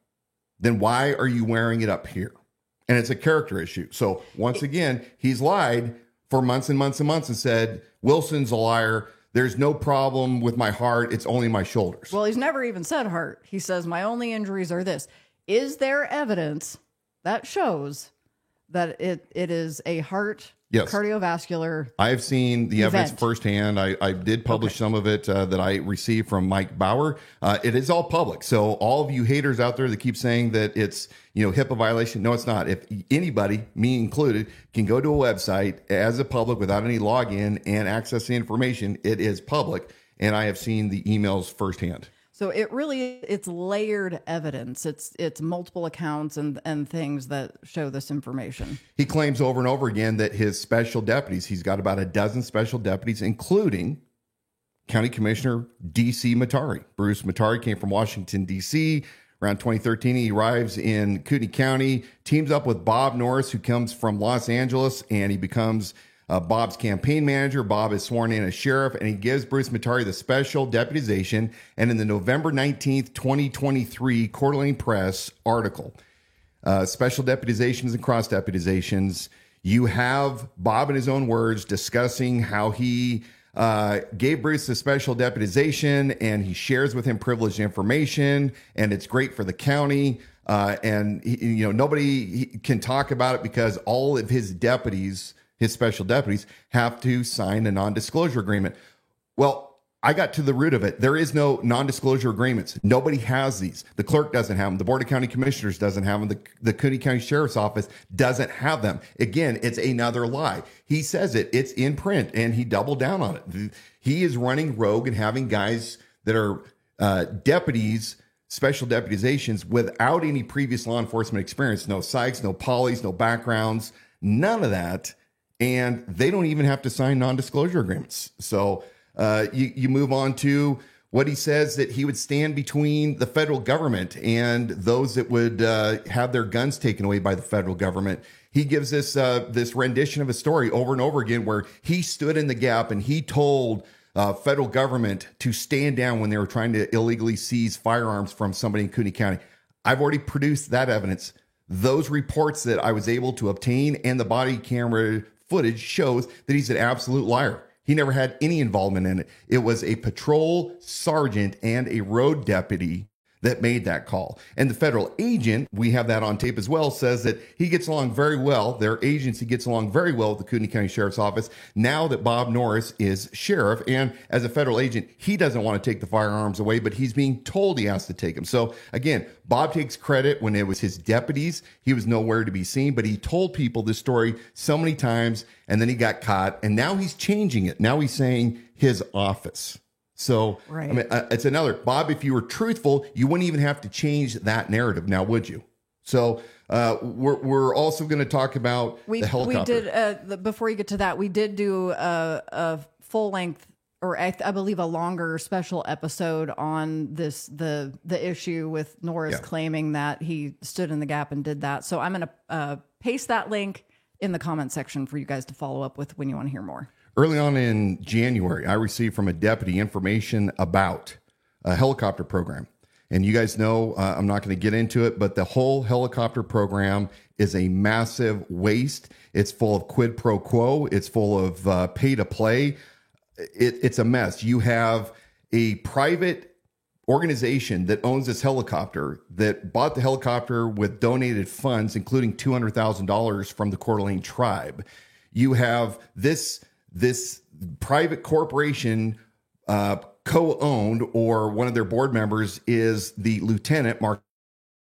then why are you wearing it up here? And it's a character issue. So once again, he's lied for months and months and months and said, Wilson's a liar. There's no problem with my heart. It's only my shoulders. Well, he's never even said heart. He says, my only injuries are this. Is there evidence that shows that it is a heart cardiovascular? I've seen the evidence firsthand. I did publish some of it that I received from Mike Bauer. It is all public. So all of you haters out there that keep saying that it's, HIPAA violation. No, it's not. If anybody, me included, can go to a website as a public without any login and access the information, it is public. And I have seen the emails firsthand. So it's layered evidence. It's multiple accounts and things that show this information. He claims over and over again that his special deputies, he's got about a dozen special deputies, including County Commissioner D.C. Matari. Bruce Matari came from Washington, D.C. Around 2013, he arrives in Kootenai County, teams up with Bob Norris, who comes from Los Angeles, and he becomes Bob's campaign manager. Bob is sworn in as sheriff, and he gives Bruce Matari the special deputization. And in the November 19th, 2023 Coeur d'Alene Press article, special deputizations and cross deputizations, you have Bob, in his own words, discussing how he gave Bruce a special deputization, and he shares with him privileged information, and it's great for the county. And nobody can talk about it because all of his deputies, his special deputies, have to sign a non-disclosure agreement. Well, I got to the root of it. There is no non-disclosure agreements. Nobody has these. The clerk doesn't have them. The Board of County Commissioners doesn't have them. The Cooney County Sheriff's Office doesn't have them. Again, it's another lie. He says it. It's in print, and he doubled down on it. He is running rogue and having guys that are deputies, special deputizations, without any previous law enforcement experience. No psychs, no polys, no backgrounds, none of that. And they don't even have to sign non-disclosure agreements. So you move on to what he says, that he would stand between the federal government and those that would have their guns taken away by the federal government. He gives this this rendition of a story over and over again where he stood in the gap and he told federal government to stand down when they were trying to illegally seize firearms from somebody in Cooney County. I've already produced that evidence. Those reports that I was able to obtain and the body camera footage shows that he's an absolute liar. He never had any involvement in it. It was a patrol sergeant and a road deputy that made that call. And the federal agent, we have that on tape as well, says that he gets along very well. Their agency gets along very well with the Cooney County Sheriff's Office now that Bob Norris is sheriff. And as a federal agent, he doesn't want to take the firearms away, but he's being told he has to take them. So again, Bob takes credit. When it was his deputies, he was nowhere to be seen, but he told people this story so many times, and then he got caught. And now he's changing it. Now he's saying his office. So, right. I mean, it's another, Bob, if you were truthful, you wouldn't even have to change that narrative now, would you? So we're also going to talk about the helicopter. We did, before you get to that, we did do a full length, or I believe a longer special episode on the issue with Norris claiming that he stood in the gap and did that. So I'm going to paste that link in the comment section for you guys to follow up with when you want to hear more. Early on in January, I received from a deputy information about a helicopter program. And you guys know, I'm not going to get into it, but the whole helicopter program is a massive waste. It's full of quid pro quo. It's full of pay to play. It's a mess. You have a private organization that owns this helicopter that bought the helicopter with donated funds, including $200,000 from the Coeur d'Alene tribe. You have this private corporation co-owned, or one of their board members is the lieutenant, Mark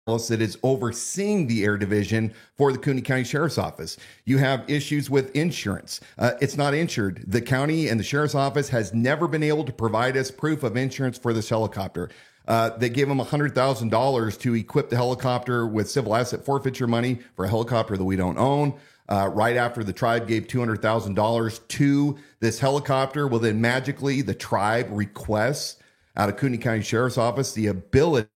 Ellis, that is overseeing the air division for the Cooney County Sheriff's Office. You have issues with insurance. It's not insured. The county and the Sheriff's Office has never been able to provide us proof of insurance for this helicopter. They gave him $100,000 to equip the helicopter with civil asset forfeiture money for a helicopter that we don't own. Right after the tribe gave $200,000 to this helicopter, well, then magically the tribe requests out of Cooney County Sheriff's Office the ability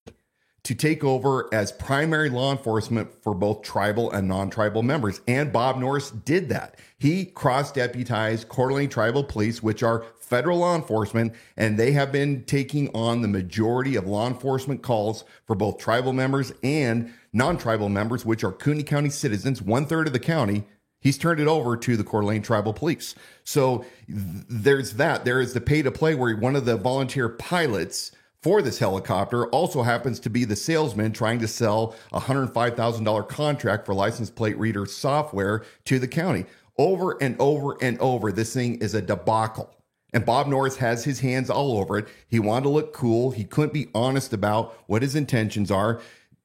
to take over as primary law enforcement for both tribal and non-tribal members. And Bob Norris did that. He cross-deputized Coeur d'Alene Tribal Police, which are federal law enforcement, and they have been taking on the majority of law enforcement calls for both tribal members and non-tribal members, which are Cooney County citizens, 1/3 of the county. He's turned it over to the Coeur d'Alene Tribal Police. So there's that. There is the pay to play, where one of the volunteer pilots for this helicopter also happens to be the salesman trying to sell a $105,000 contract for license plate reader software to the county. Over and over and over, this thing is a debacle. And Bob Norris has his hands all over it. He wanted to look cool. He couldn't be honest about what his intentions are.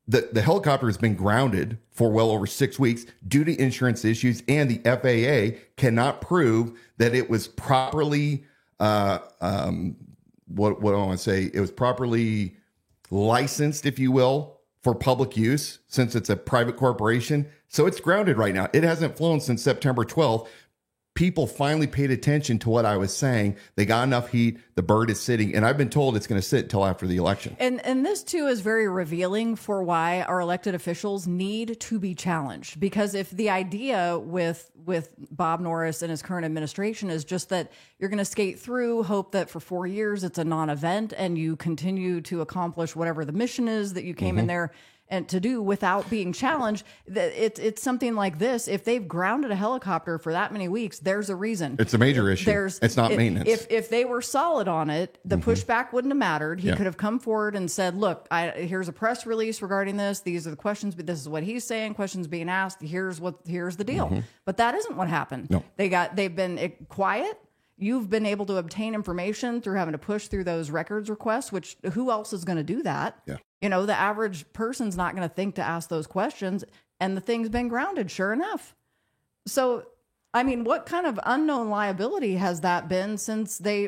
The helicopter has been grounded for well over 6 weeks due to insurance issues, and the FAA cannot prove that it was properly, what do I want to say? It was properly licensed, if you will, for public use, since it's a private corporation. So it's grounded right now. It hasn't flown since September 12th. People finally paid attention to what I was saying. They got enough heat. The bird is sitting, and I've been told it's going to sit until after the election. And this too is very revealing for why our elected officials need to be challenged. Because if the idea with Bob Norris and his current administration is just that you're going to skate through, hope that for 4 years it's a non-event, and you continue to accomplish whatever the mission is that you came in there and to do without being challenged. It's something like this. If they've grounded a helicopter for that many weeks, there's a reason. It's a major issue. It's not maintenance. If they were solid on it, the pushback wouldn't have mattered. He could have come forward and said, look, here's a press release regarding this. These are the questions, but this is what he's saying. Questions being asked. Here's the deal. But that isn't what happened. No. They've been quiet. You've been able to obtain information through having to push through those records requests, which who else is going to do that? Yeah. The average person's not going to think to ask those questions, and the thing's been grounded, sure enough. So, I mean, what kind of unknown liability has that been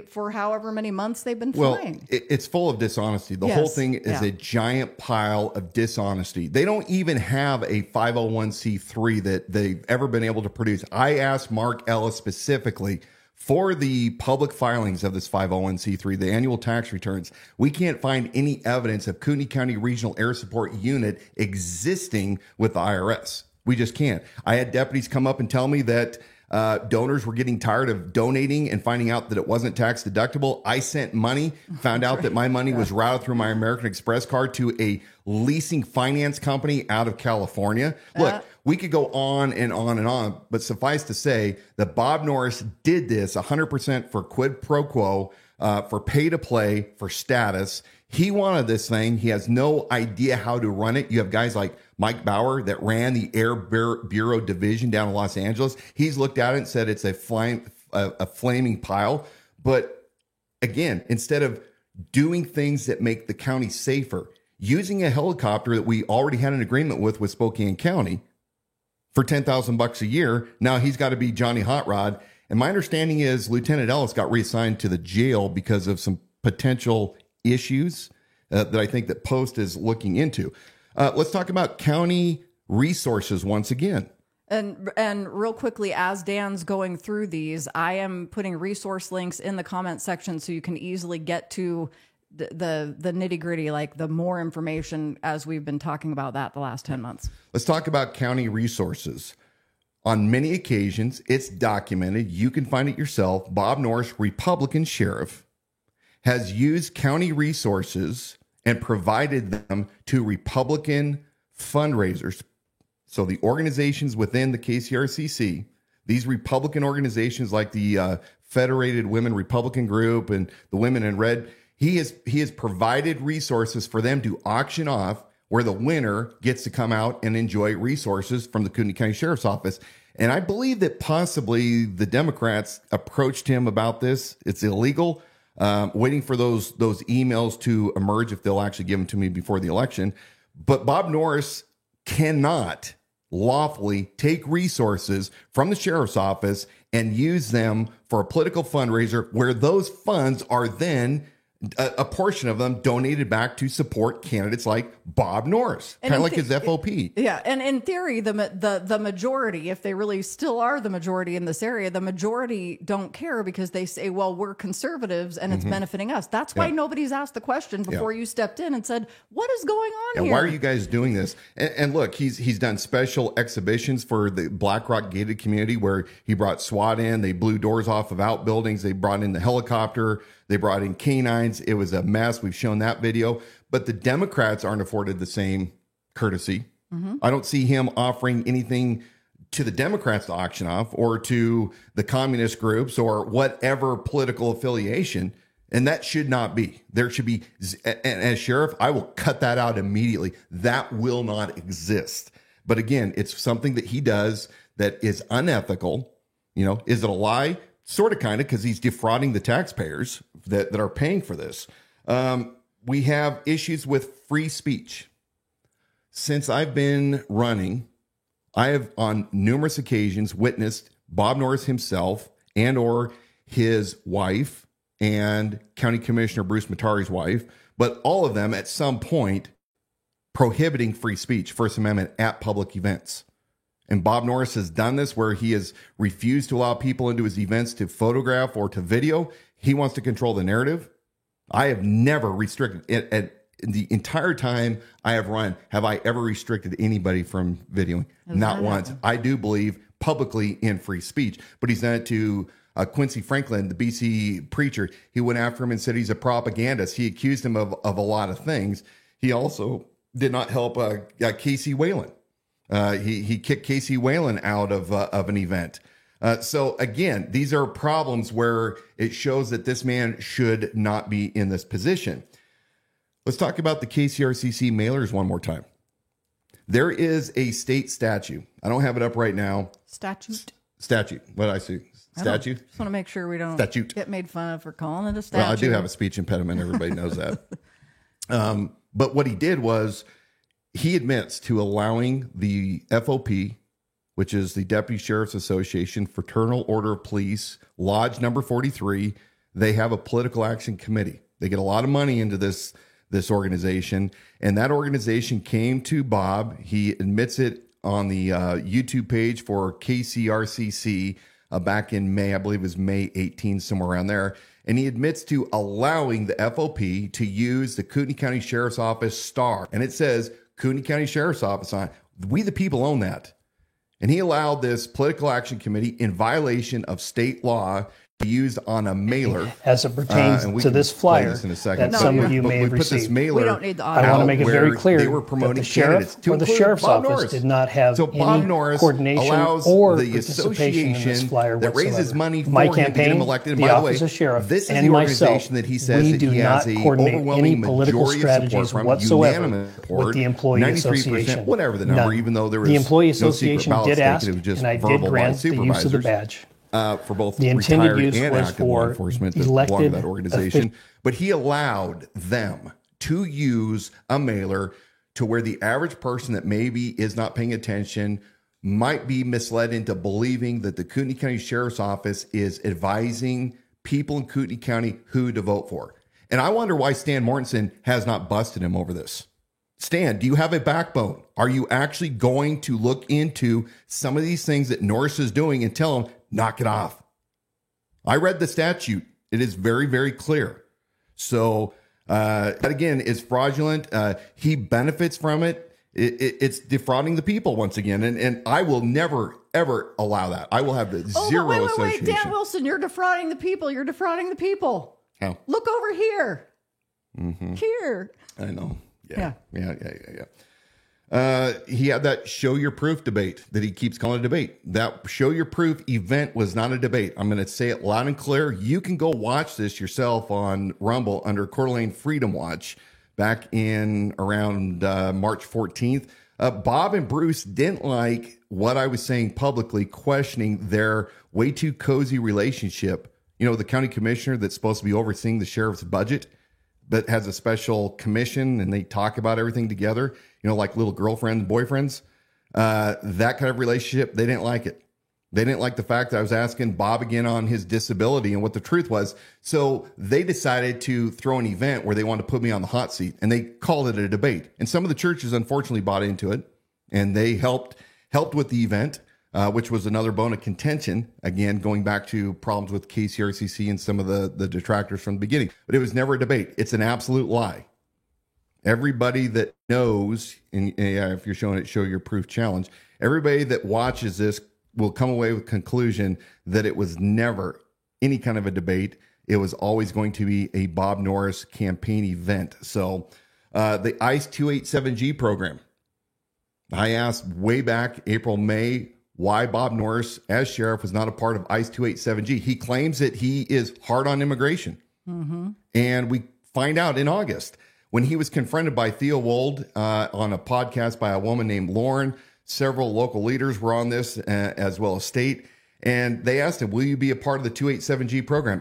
for however many months they've been flying? It's full of dishonesty. The whole thing is a giant pile of dishonesty. They don't even have a 501c3 that they've ever been able to produce. I asked Mark Ellis specifically for the public filings of this 501c3, the annual tax returns. We can't find any evidence of Kootenai County Regional Air Support Unit existing with the IRS. We just can't. I had deputies come up and tell me that donors were getting tired of donating and finding out that it wasn't tax deductible. I sent money, found out that my money was routed through my American Express card to a leasing finance company out of California. Look, we could go on and on and on, but suffice to say that Bob Norris did this 100% for quid pro quo, for pay to play, for status. He wanted this thing. He has no idea how to run it. You have guys like Mike Bauer that ran the Air Bureau division down in Los Angeles. He's looked at it and said it's a flaming pile. But again, instead of doing things that make the county safer, using a helicopter that we already had an agreement with Spokane County for $10,000 a year, now he's got to be Johnny Hot Rod. And my understanding is Lieutenant Ellis got reassigned to the jail because of some potential issues that I think that Post is looking into. Let's talk about county resources once again. And real quickly, as Dan's going through these, I am putting resource links in the comment section so you can easily get to the nitty gritty, like the more information, as we've been talking about that the last 10 months. Let's talk about county resources. On many occasions, it's documented. You can find it yourself. Bob Norris, Republican sheriff, has used county resources and provided them to Republican fundraisers. So the organizations within the KCRCC, these Republican organizations like the Federated Women Republican Group and the Women in Red, he has provided resources for them to auction off, where the winner gets to come out and enjoy resources from the Kootenai County Sheriff's Office. And I believe that possibly the Democrats approached him about this. It's illegal. Waiting for those emails to emerge if they'll actually give them to me before the election. But Bob Norris cannot lawfully take resources from the sheriff's office and use them for a political fundraiser where those funds are then a portion of them donated back to support candidates like Bob Norris, kind of like his FOP. Yeah, and in theory, the majority, if they really still are the majority in this area, the majority don't care because they say, well, we're conservatives and it's benefiting us. That's why nobody's asked the question before you stepped in and said, what is going on here? Why are you guys doing this? And look, he's done special exhibitions for the Black Rock gated community where he brought SWAT in. They blew doors off of outbuildings. They brought in the helicopter. They brought in canines. It was a mess. We've shown that video. But the Democrats aren't afforded the same courtesy. I don't see him offering anything to the Democrats to auction off or to the communist groups or whatever political affiliation. And that should not be. There should be, and as sheriff, I will cut that out immediately. That will not exist. But again, it's something that he does that is unethical. You know, is it a lie? Sort of, kind of, because he's defrauding the taxpayers that are paying for this. We have issues with free speech. Since I've been running, I have on numerous occasions witnessed Bob Norris himself and or his wife and County Commissioner Bruce Matari's wife, but all of them at some point prohibiting free speech, First Amendment, at public events. And Bob Norris has done this where he has refused to allow people into his events to photograph or to video. He wants to control the narrative. I have never restricted it. At the entire time I have run, have I ever restricted anybody from videoing? Not once. I do believe publicly in free speech, but he's done it to Quincy Franklin, the BC preacher. He went after him and said he's a propagandist. He accused him of a lot of things. He also did not help Casey Whalen. He kicked Casey Whalen out of an event. So again, these are problems where it shows that this man should not be in this position. Let's talk about the KCRCC mailers one more time. There is a state statute. I don't have it up right now. Statute. What did I say? Statute? Just want to make sure we don't get made fun of for calling it a statute. Well, I do have a speech impediment. Everybody knows that. But what he did was he admits to allowing the FOP, which is the Deputy Sheriff's Association Fraternal Order of Police, Lodge number 43. They have a political action committee. They get a lot of money into this organization, and that organization came to Bob. He admits it on the YouTube page for KCRCC back in May. I believe it was May 18, somewhere around there. And he admits to allowing the FOP to use the Kootenai County Sheriff's Office star. And it says Kootenai County Sheriff's Office on it. We the people own that. And he allowed this political action committee in violation of state law to use on a mailer. As it pertains to this flyer that some of you may have received. We don't need the I want to make it very clear they were promoting that the sheriff or the sheriff's office did not have any coordination or the participation in this flyer that whatsoever. Raises money for my him campaign, to get him elected. And the by the way, office of sheriff, this is and the myself, organization that he says we that do he not has a coordinate overwhelming any political majority of strategies support from, whatsoever unanimous support, with the employee 93%, association. whatever the number, None. even though there was the employee no association secret ballots did taken, ask, it was just and I did verbal by grant the use of the supervisors. badge. For both the intended retired use and was active law for enforcement that belong to that organization. But he allowed them to use a mailer to where the average person that maybe is not paying attention might be misled into believing that the Kootenai County Sheriff's Office is advising people in Kootenai County who to vote for. And I wonder why Stan Mortensen has not busted him over this. Stan, do you have a backbone? Are you actually going to look into some of these things that Norris is doing and tell him, knock it off? I read the statute. It is very, very clear. So that, again, is fraudulent. He benefits from it. It's defrauding the people once again. And I will never, ever allow that. I will have zero association. Wait, Dan Wilson, you're defrauding the people. You're defrauding the people. How? Look over here. Mm-hmm. Here. I know. Yeah. Yeah. He had that show your proof debate that he keeps calling a debate. That show your proof event was not a debate. I'm going to say it loud and clear. You can go watch this yourself on Rumble under Coeur d'Alene Freedom Watch back in around March 14th. Bob and Bruce didn't like what I was saying publicly, questioning their way too cozy relationship. You know, the county commissioner that's supposed to be overseeing the sheriff's budget, but has a special commission and they talk about everything together, you know, like little girlfriends, boyfriends, that kind of relationship. They didn't like it. They didn't like the fact that I was asking Bob again on his disability and what the truth was. So they decided to throw an event where they wanted to put me on the hot seat, and they called it a debate. And some of the churches unfortunately bought into it, and they helped with the event, which was another bone of contention, again, going back to problems with KCRCC and some of the detractors from the beginning. But it was never a debate. It's an absolute lie. Everybody that knows, and if you're showing it, show your proof challenge, everybody that watches this will come away with conclusion that it was never any kind of a debate. It was always going to be a Bob Norris campaign event. So the ICE 287G program, I asked way back April, May, why Bob Norris as sheriff was not a part of ICE 287G. He claims that he is hard on immigration. Mm-hmm. And we find out in August when he was confronted by Theo Wold on a podcast by a woman named Lauren. Several local leaders were on this as well as state. And they asked him, will you be a part of the 287G program?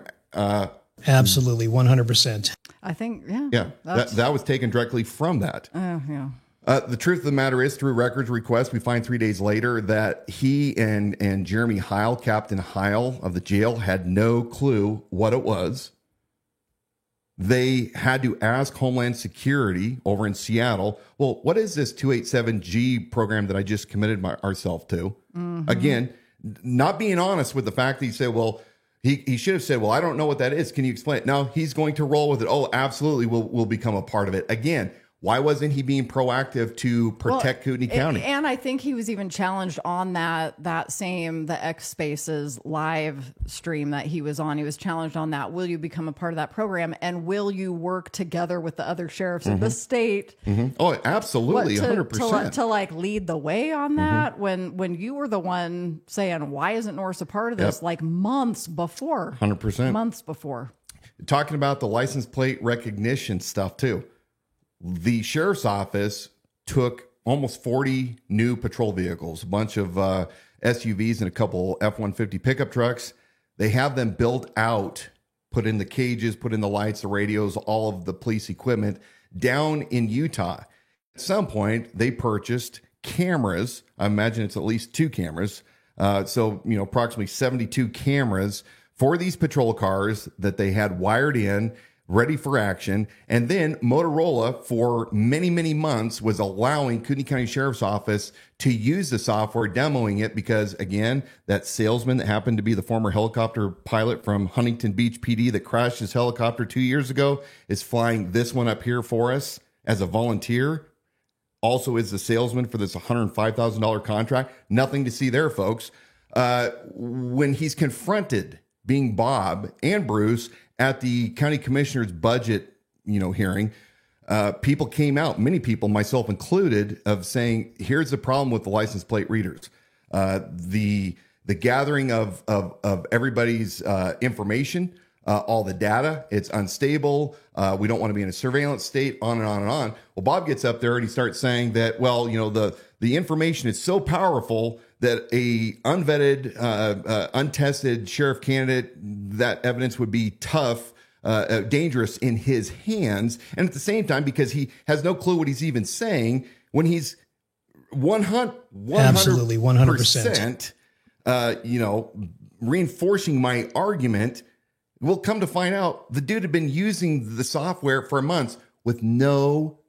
Absolutely, 100%. I think, yeah. Yeah, that was taken directly from that. Yeah. The truth of the matter is, through records request, we find 3 days later that he and Jeremy Heil, Captain Heil of the jail, had no clue what it was. They had to ask Homeland Security over in Seattle, well, what is this 287G program that I just committed ourselves to? Mm-hmm. Again, not being honest with the fact that he said, well, he should have said, well, I don't know what that is. Can you explain it? No, he's going to roll with it. Oh, absolutely, we'll become a part of it. Again, Why wasn't he being proactive to protect Kootenai County? And I think he was even challenged on the X Spaces live stream that he was on. He was challenged on that. Will you become a part of that program? And will you work together with the other sheriffs of the state? Oh, absolutely. 100%. To like lead the way on that when you were the one saying, why isn't Norris a part of this? Like months before. 100%. Months before. Talking about the license plate recognition stuff too. The sheriff's office took almost 40 new patrol vehicles, a bunch of SUVs and a couple F-150 pickup trucks. They have them built out, put in the cages, put in the lights, the radios, all of the police equipment down in Utah. At some point, they purchased cameras. I imagine it's at least 2 cameras. So, approximately 72 cameras for these patrol cars that they had wired in, ready for action. And then Motorola, for many, many months, was allowing Kootenai County Sheriff's Office to use the software, demoing it, because, again, that salesman that happened to be the former helicopter pilot from Huntington Beach PD that crashed his helicopter 2 years ago is flying this one up here for us as a volunteer. Also is the salesman for this $105,000 contract. Nothing to see there, folks. When he's confronted, being Bob and Bruce, at the county commissioner's budget, hearing, people came out, many people, myself included, of saying, here's the problem with the license plate readers. The gathering of everybody's information, all the data, it's unstable. We don't want to be in a surveillance state, on and on and on. Well, Bob gets up there and he starts saying that, the information is so powerful that a unvetted, untested sheriff candidate, that evidence would be tough, dangerous in his hands. And at the same time, because he has no clue what he's even saying, when he's 100%, reinforcing my argument, we'll come to find out the dude had been using the software for months with no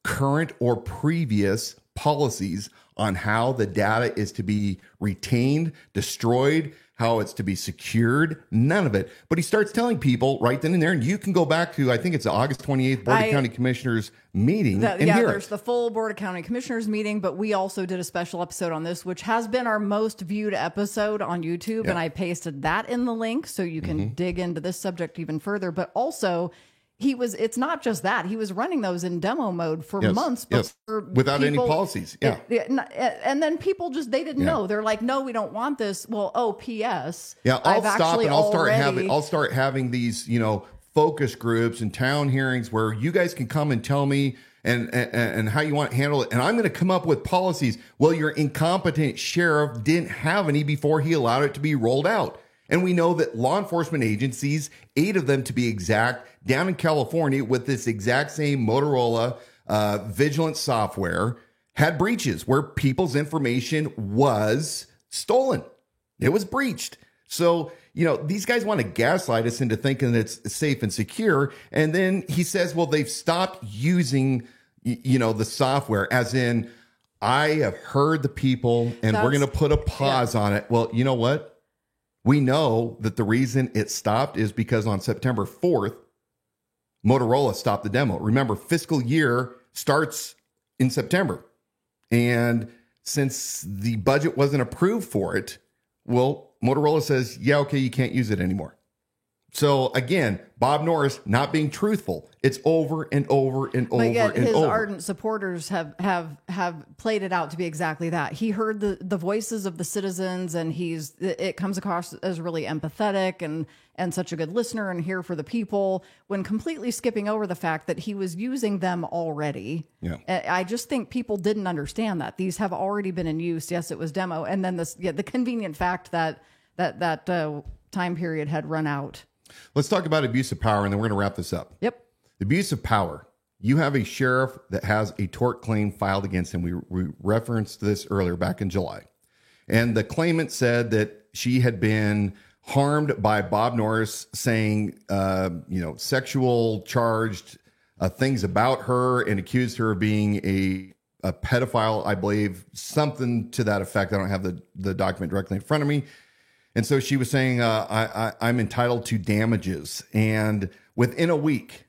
current or previous policies on how the data is to be retained, destroyed, how it's to be secured, none of it. But he starts telling people right then and there, and you can go back to, I think it's the August 28th Board of County Commissioners meeting. There's the full Board of County Commissioners meeting, but we also did a special episode on this, which has been our most viewed episode on YouTube, and I pasted that in the link so you can dig into this subject even further. But also, it's not just that. He was running those in demo mode for months without any policies. And then people they didn't know. They're like, no, we don't want this. Well, P.S. Yeah, I'll start having these, focus groups and town hearings where you guys can come and tell me and how you want to handle it. And I'm going to come up with policies. Well, your incompetent sheriff didn't have any before he allowed it to be rolled out. And we know that law enforcement agencies, 8 of them to be exact, down in California with this exact same Motorola Vigilant software, had breaches where people's information was stolen. It was breached. So, these guys want to gaslight us into thinking that it's safe and secure. And then he says, well, they've stopped using, the software, as in, I have heard the people and we're going to put a pause on it. Well, you know what? We know that the reason it stopped is because on September 4th, Motorola stopped the demo. Remember, fiscal year starts in September. And since the budget wasn't approved for it, well, Motorola says, yeah, okay, you can't use it anymore. So again, Bob Norris not being truthful. It's over and over and over and over. But yet his ardent supporters have played it out to be exactly that. He heard the voices of the citizens, and it comes across as really empathetic and such a good listener and here for the people, when completely skipping over the fact that he was using them already. Yeah. I just think people didn't understand that these have already been in use. Yes, it was demo, and then the convenient fact that time period had run out. Let's talk about abuse of power, and then we're going to wrap this up. Yep. Abuse of power. You have a sheriff that has a tort claim filed against him. We referenced this earlier back in July. And the claimant said that she had been harmed by Bob Norris saying, sexual charged things about her, and accused her of being a pedophile, I believe, something to that effect. I don't have the document directly in front of me. And so she was saying, I'm entitled to damages. And within a week,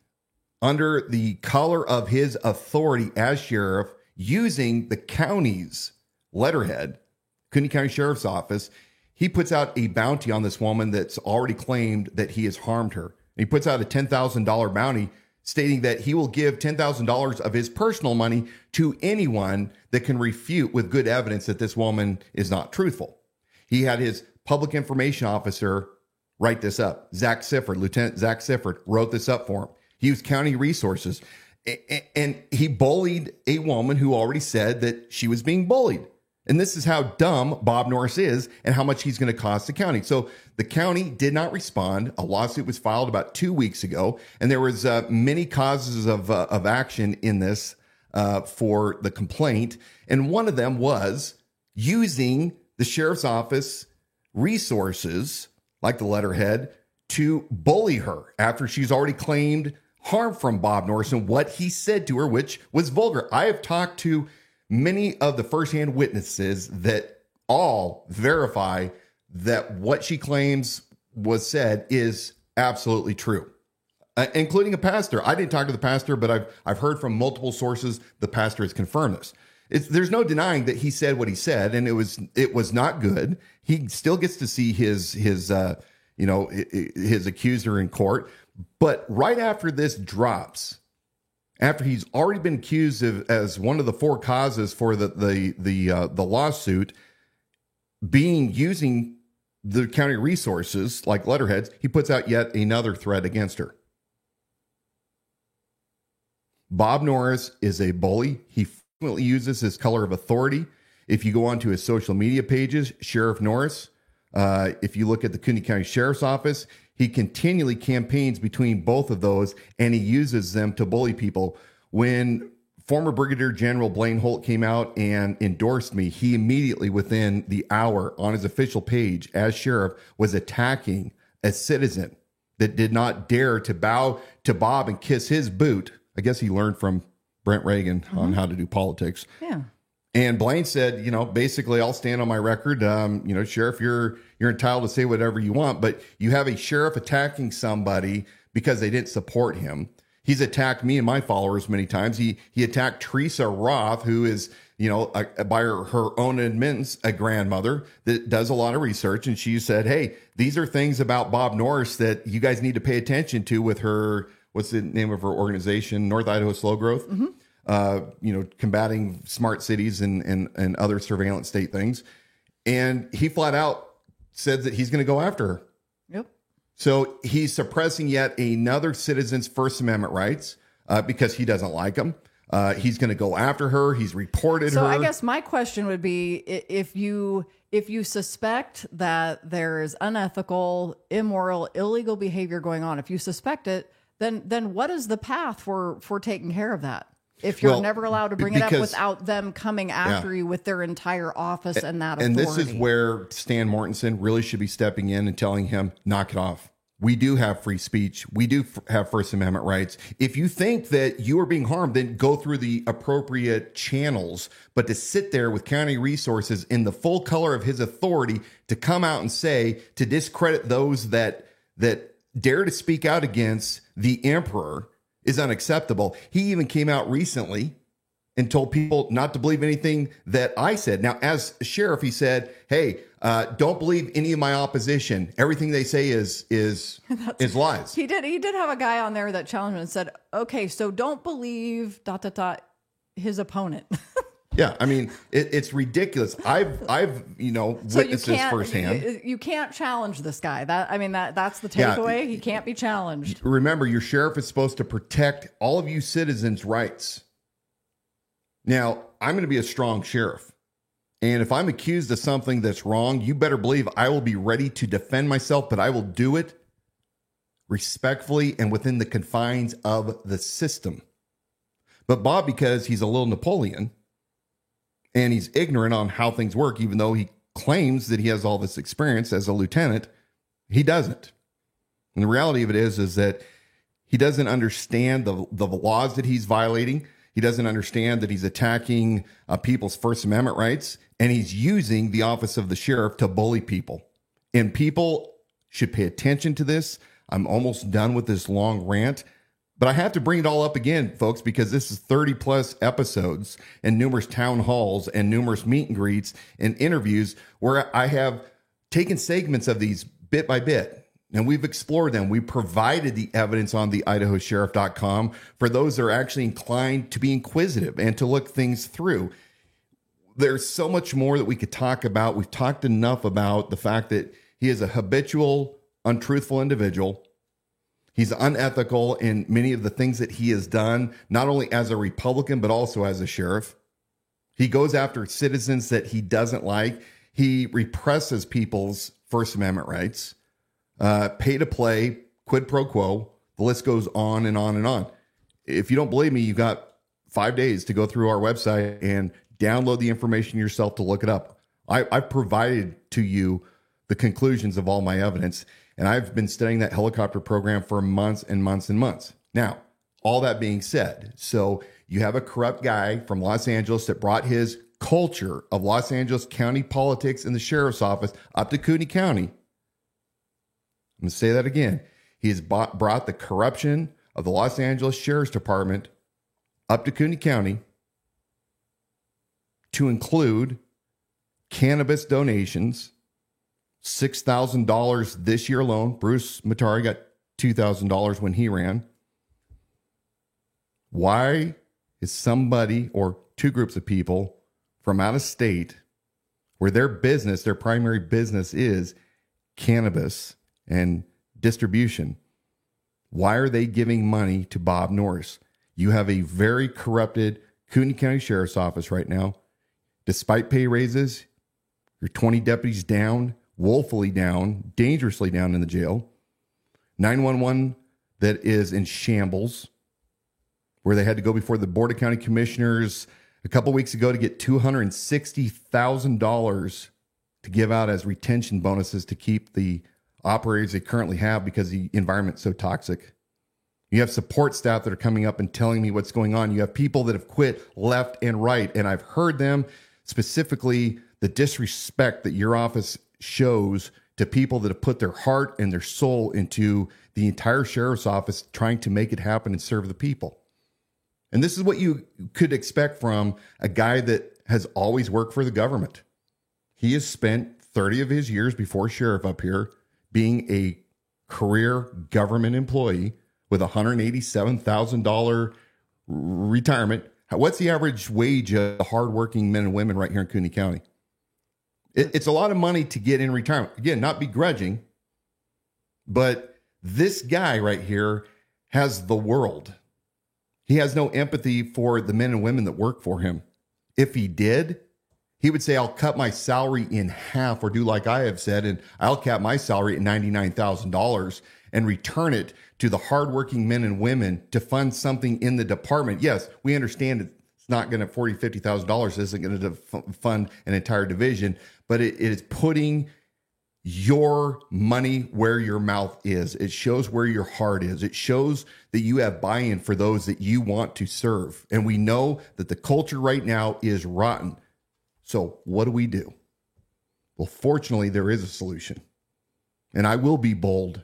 under the color of his authority as sheriff, using the county's letterhead, Kootenai County Sheriff's Office, he puts out a bounty on this woman that's already claimed that he has harmed her. And he puts out a $10,000 bounty stating that he will give $10,000 of his personal money to anyone that can refute with good evidence that this woman is not truthful. He had his public information officer write this up. Zach Sifford, Lieutenant Zach Sifford, wrote this up for him. He used county resources, and he bullied a woman who already said that she was being bullied. And this is how dumb Bob Norris is and how much he's going to cost the county. So the county did not respond. A lawsuit was filed about 2 weeks ago, and there was many causes of action in this for the complaint. And one of them was using the sheriff's office resources, like the letterhead, to bully her after she's already claimed harm from Bob Norris and what he said to her, which was vulgar. I have talked to many of the firsthand witnesses that all verify that what she claims was said is absolutely true, including a pastor. I didn't talk to the pastor, but I've heard from multiple sources the pastor has confirmed this. There's no denying that he said what he said, and it was not good. He still gets to see his accuser in court, but right after this drops, after he's already been accused of, as one of the four causes for the lawsuit being using the county resources like letterheads, he puts out yet another threat against her. Bob Norris is a bully. He frequently uses his color of authority. If you go onto his social media pages, Sheriff Norris, if you look at the Kootenai County Sheriff's Office, he continually campaigns between both of those, and he uses them to bully people. When former Brigadier General Blaine Holt came out and endorsed me, he immediately, within the hour, on his official page as sheriff, was attacking a citizen that did not dare to bow to Bob and kiss his boot. I guess he learned from Brent Reagan on how to do politics. Yeah. And Blaine said, basically, I'll stand on my record. Sheriff, you're entitled to say whatever you want, but you have a sheriff attacking somebody because they didn't support him. He's attacked me and my followers many times. He attacked Teresa Roth, who is, by her own admittance, a grandmother that does a lot of research. And she said, hey, these are things about Bob Norris that you guys need to pay attention to with her. What's the name of her organization? North Idaho Slow Growth. Mm-hmm. Combating smart cities and other surveillance state things. And he flat out said that he's going to go after her. Yep. So he's suppressing yet another citizen's First Amendment rights because he doesn't like them. He's going to go after her. He's reported her. So I guess my question would be, if you suspect that there is unethical, immoral, illegal behavior going on, if you suspect it, then what is the path for taking care of that? If you're never allowed to bring it up without them coming after you with their entire office and that authority. And this is where Stan Mortensen really should be stepping in and telling him, knock it off. We do have free speech. We do have First Amendment rights. If you think that you are being harmed, then go through the appropriate channels. But to sit there with county resources in the full color of his authority to come out and say, to discredit those that dare to speak out against the emperor, is unacceptable. He even came out recently and told people not to believe anything that I said. Now, as sheriff, he said, hey, don't believe any of my opposition. Everything they say is lies. He did have a guy on there that challenged him and said, okay, so don't believe ... his opponent. Yeah, I mean, it's ridiculous. I've witnessed this firsthand. You can't challenge this guy. That's the takeaway. He can't be challenged. Remember, your sheriff is supposed to protect all of you citizens' rights. Now, I'm going to be a strong sheriff. And if I'm accused of something that's wrong, you better believe I will be ready to defend myself, but I will do it respectfully and within the confines of the system. But Bob, because he's a little Napoleon, and he's ignorant on how things work, even though he claims that he has all this experience as a lieutenant, he doesn't. And the reality of it is that he doesn't understand the laws that he's violating. He doesn't understand that he's attacking people's First Amendment rights, and he's using the office of the sheriff to bully people. And people should pay attention to this. I'm almost done with this long rant. But I have to bring it all up again, folks, because this is 30 plus episodes and numerous town halls and numerous meet and greets and interviews where I have taken segments of these bit by bit. And we've explored them. We provided the evidence on the idahosheriff.com for those that are actually inclined to be inquisitive and to look things through. There's so much more that we could talk about. We've talked enough about the fact that he is a habitual, untruthful individual. He's unethical in many of the things that he has done, not only as a Republican, but also as a sheriff. He goes after citizens that he doesn't like. He represses people's First Amendment rights. Pay to play, quid pro quo. The list goes on and on and on. If you don't believe me, you've got 5 days to go through our website and download the information yourself to look it up. I've provided to you the conclusions of all my evidence, and I've been studying that helicopter program for months and months and months. Now, all that being said, so you have a corrupt guy from Los Angeles that brought his culture of Los Angeles County politics in the sheriff's office up to Kootenai County. I'm going to say that again. He has brought the corruption of the Los Angeles Sheriff's Department up to Kootenai County to include cannabis donations, $6,000 this year alone. Bruce Matari got $2,000 when he ran. Why is somebody or two groups of people from out of state where their business, their primary business is cannabis and distribution, why are they giving money to Bob Norris? You have a very corrupted Kootenai County Sheriff's Office right now. Despite pay raises, you're 20 deputies down, woefully down, dangerously down in the jail. 911 that is in shambles, where they had to go before the Board of County Commissioners a couple weeks ago to get $260,000 to give out as retention bonuses to keep the operators they currently have because the environment's so toxic. You have support staff that are coming up and telling me what's going on. You have people that have quit left and right, and I've heard them, specifically the disrespect that your office shows to people that have put their heart and their soul into the entire sheriff's office trying to make it happen and serve the people. And this is what you could expect from a guy that has always worked for the government. He has spent 30 of his years before sheriff up here being a career government employee with $187,000 retirement. What's the average wage of hardworking men and women right here in Kootenai County? It's a lot of money to get in retirement. Again, not begrudging, but this guy right here has the world. He has no empathy for the men and women that work for him. If he did, he would say, I'll cut my salary in half, or do like I have said, and I'll cap my salary at $99,000 and return it to the hardworking men and women to fund something in the department. Yes, we understand it's not going to $40,000, $50,000 isn't going to fund an entire division, but it is putting your money where your mouth is. It shows where your heart is. It shows that you have buy-in for those that you want to serve. And we know that the culture right now is rotten. So what do? Well, fortunately, there is a solution. And I will be bold.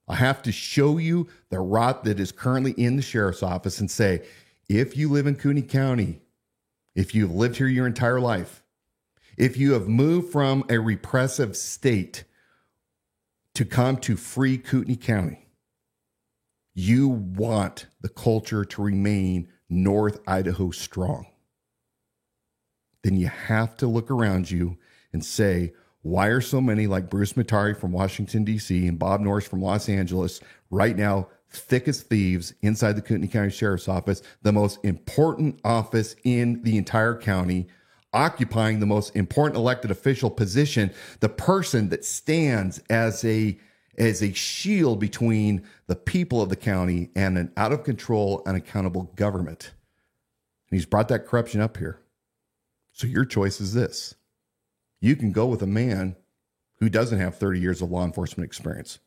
I have to show you the rot that is currently in the sheriff's office and say, if you live in Kootenai County, if you've lived here your entire life, if you have moved from a repressive state to come to free Kootenai County, you want the culture to remain North Idaho strong. Then you have to look around you and say, why are so many like Bruce Matari from Washington, D.C. and Bob Norris from Los Angeles right now thick as thieves inside the Kootenai County Sheriff's Office, the most important office in the entire county, occupying the most important elected official position, the person that stands as a shield between the people of the county and an out of control, unaccountable government. And he's brought that corruption up here. So your choice is this. You can go with a man who doesn't have 30 years of law enforcement experience,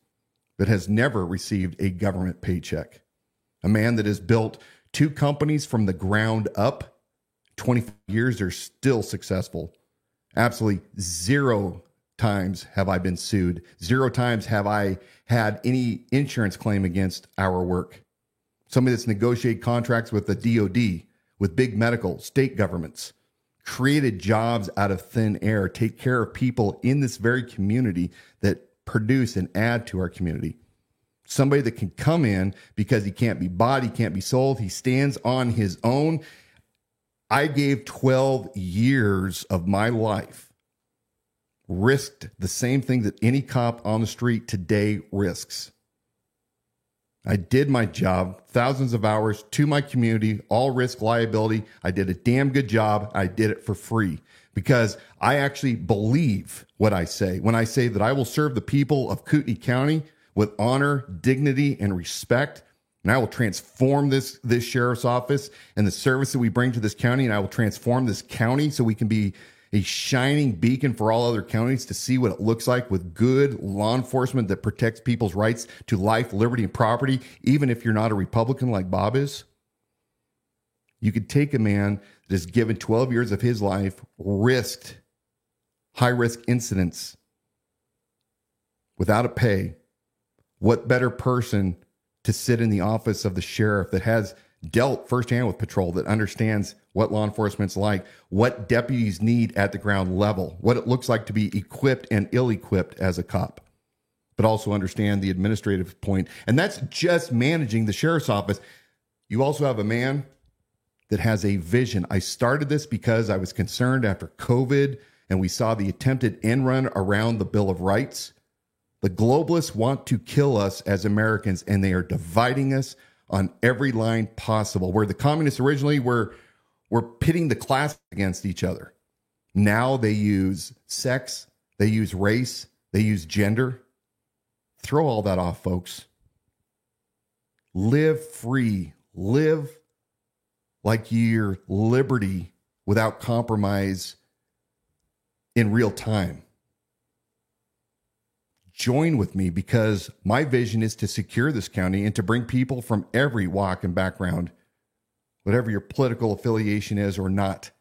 that has never received a government paycheck, a man that has built 2 companies from the ground up. 25 years, they're still successful. Absolutely 0 times have I been sued. 0 times have I had any insurance claim against our work. somebody that's negotiated contracts with the DOD, with big medical, state governments, created jobs out of thin air, take care of people in this very community that produce and add to our community. Somebody that can come in because he can't be bought, he can't be sold, he stands on his own. I gave 12 years of my life, risked the same thing that any cop on the street today risks. I did my job, thousands of hours to my community, all risk liability. I did a damn good job. I did it for free because I actually believe what I say when I say that I will serve the people of Kootenai County with honor, dignity, and respect. And I will transform this sheriff's office and the service that we bring to this county. And I will transform this county so we can be a shining beacon for all other counties to see what it looks like with good law enforcement that protects people's rights to life, liberty, and property, even if you're not a Republican like Bob is. You could take a man that has given 12 years of his life, risked high-risk incidents without a pay. What better person to sit in the office of the sheriff that has dealt firsthand with patrol, that understands what law enforcement's like, what deputies need at the ground level, what it looks like to be equipped and ill-equipped as a cop, but also understand the administrative point. And that's just managing the sheriff's office. You also have a man that has a vision. I started this because I was concerned after COVID and we saw the attempted end run around the Bill of Rights. The globalists want to kill us as Americans, and they are dividing us on every line possible. Where the communists originally were pitting the classes against each other. Now they use sex, they use race, they use gender. Throw all that off, folks. Live free. Live like your liberty without compromise in real time. Join with me because my vision is to secure this county and to bring people from every walk and background, whatever your political affiliation is or not,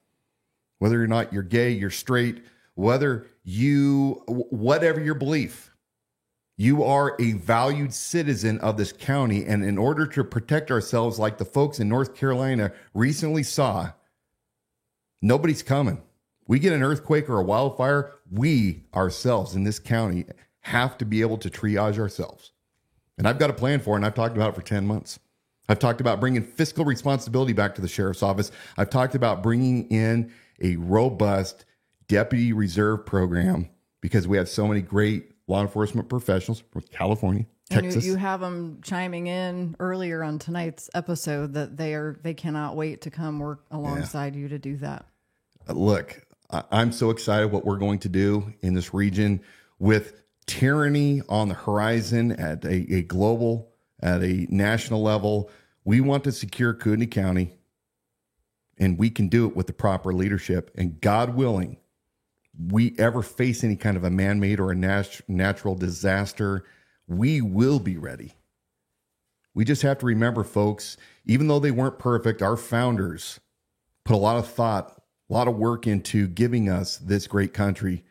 whether or not you're gay, you're straight, whatever your belief, you are a valued citizen of this county. And in order to protect ourselves, like the folks in North Carolina recently saw, nobody's coming. We get an earthquake or a wildfire, we ourselves in this county have to be able to triage ourselves. And I've got a plan for it, and I've talked about it for 10 months. I've talked about bringing fiscal responsibility back to the sheriff's office. I've talked about bringing in a robust deputy reserve program because we have so many great law enforcement professionals from California, Texas. And you have them chiming in earlier on tonight's episode that they cannot wait to come work alongside you to do that. Look, I'm so excited what we're going to do in this region with tyranny on the horizon at a global, at a national level. We want to secure Kootenai County, and we can do it with the proper leadership. And God willing, we ever face any kind of a man-made or a natural disaster, we will be ready. We just have to remember, folks, even though they weren't perfect, our founders put a lot of thought, a lot of work into giving us this great country,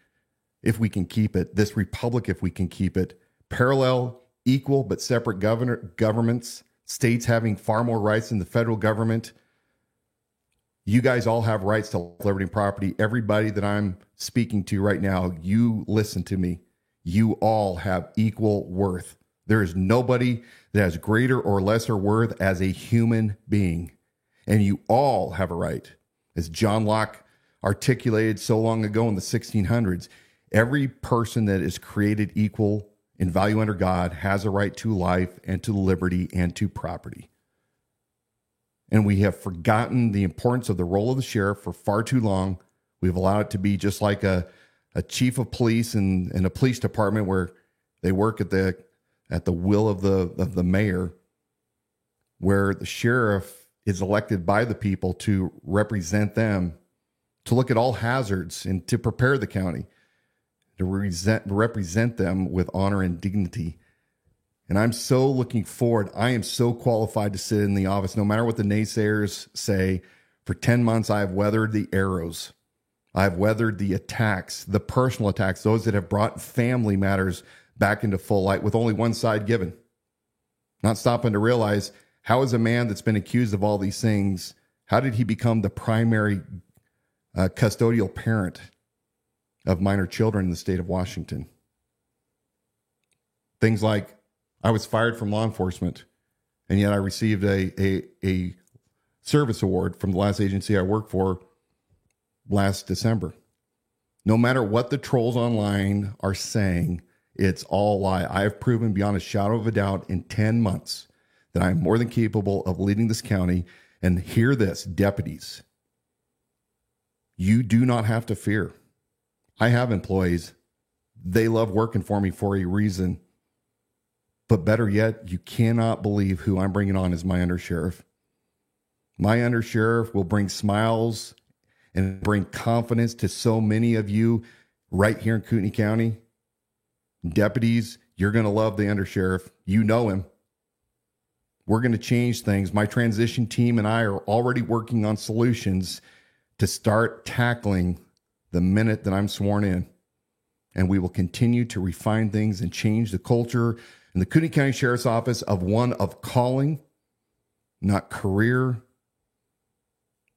if we can keep it, this republic, if we can keep it, parallel, equal, but separate governments, states having far more rights than the federal government. You guys all have rights to liberty and property. Everybody that I'm speaking to right now, you listen to me. You all have equal worth. There is nobody that has greater or lesser worth as a human being. And you all have a right. As John Locke articulated so long ago in the 1600s, every person that is created equal in value under God has a right to life and to liberty and to property. And we have forgotten the importance of the role of the sheriff for far too long. We've allowed it to be just like a chief of police in a police department where they work at the will of the mayor, where the sheriff is elected by the people to represent them, to look at all hazards and to prepare the county, to represent them with honor and dignity. And I'm so looking forward. I am so qualified to sit in the office, no matter what the naysayers say. For 10 months, I have weathered the arrows. I have weathered the attacks, the personal attacks, those that have brought family matters back into full light with only one side given. Not stopping to realize How is a man that's been accused of all these things, how did he become the primary custodial parent of minor children in the state of Washington? Things like, I was fired from law enforcement, and yet I received a service award from the last agency I worked for last December. No matter what the trolls online are saying, it's all lie. I have proven beyond a shadow of a doubt in 10 months that I'm more than capable of leading this county. And hear this, deputies, you do not have to fear. I have employees. They love working for me for a reason. But better yet, you cannot believe who I'm bringing on as my undersheriff. My undersheriff will bring smiles and bring confidence to so many of you right here in Kootenai County. Deputies, you're going to love the undersheriff. You know him. We're going to change things. My transition team and I are already working on solutions to start tackling the minute that I'm sworn in. And we will continue to refine things and change the culture in the Kootenai County Sheriff's Office of one of calling, not career,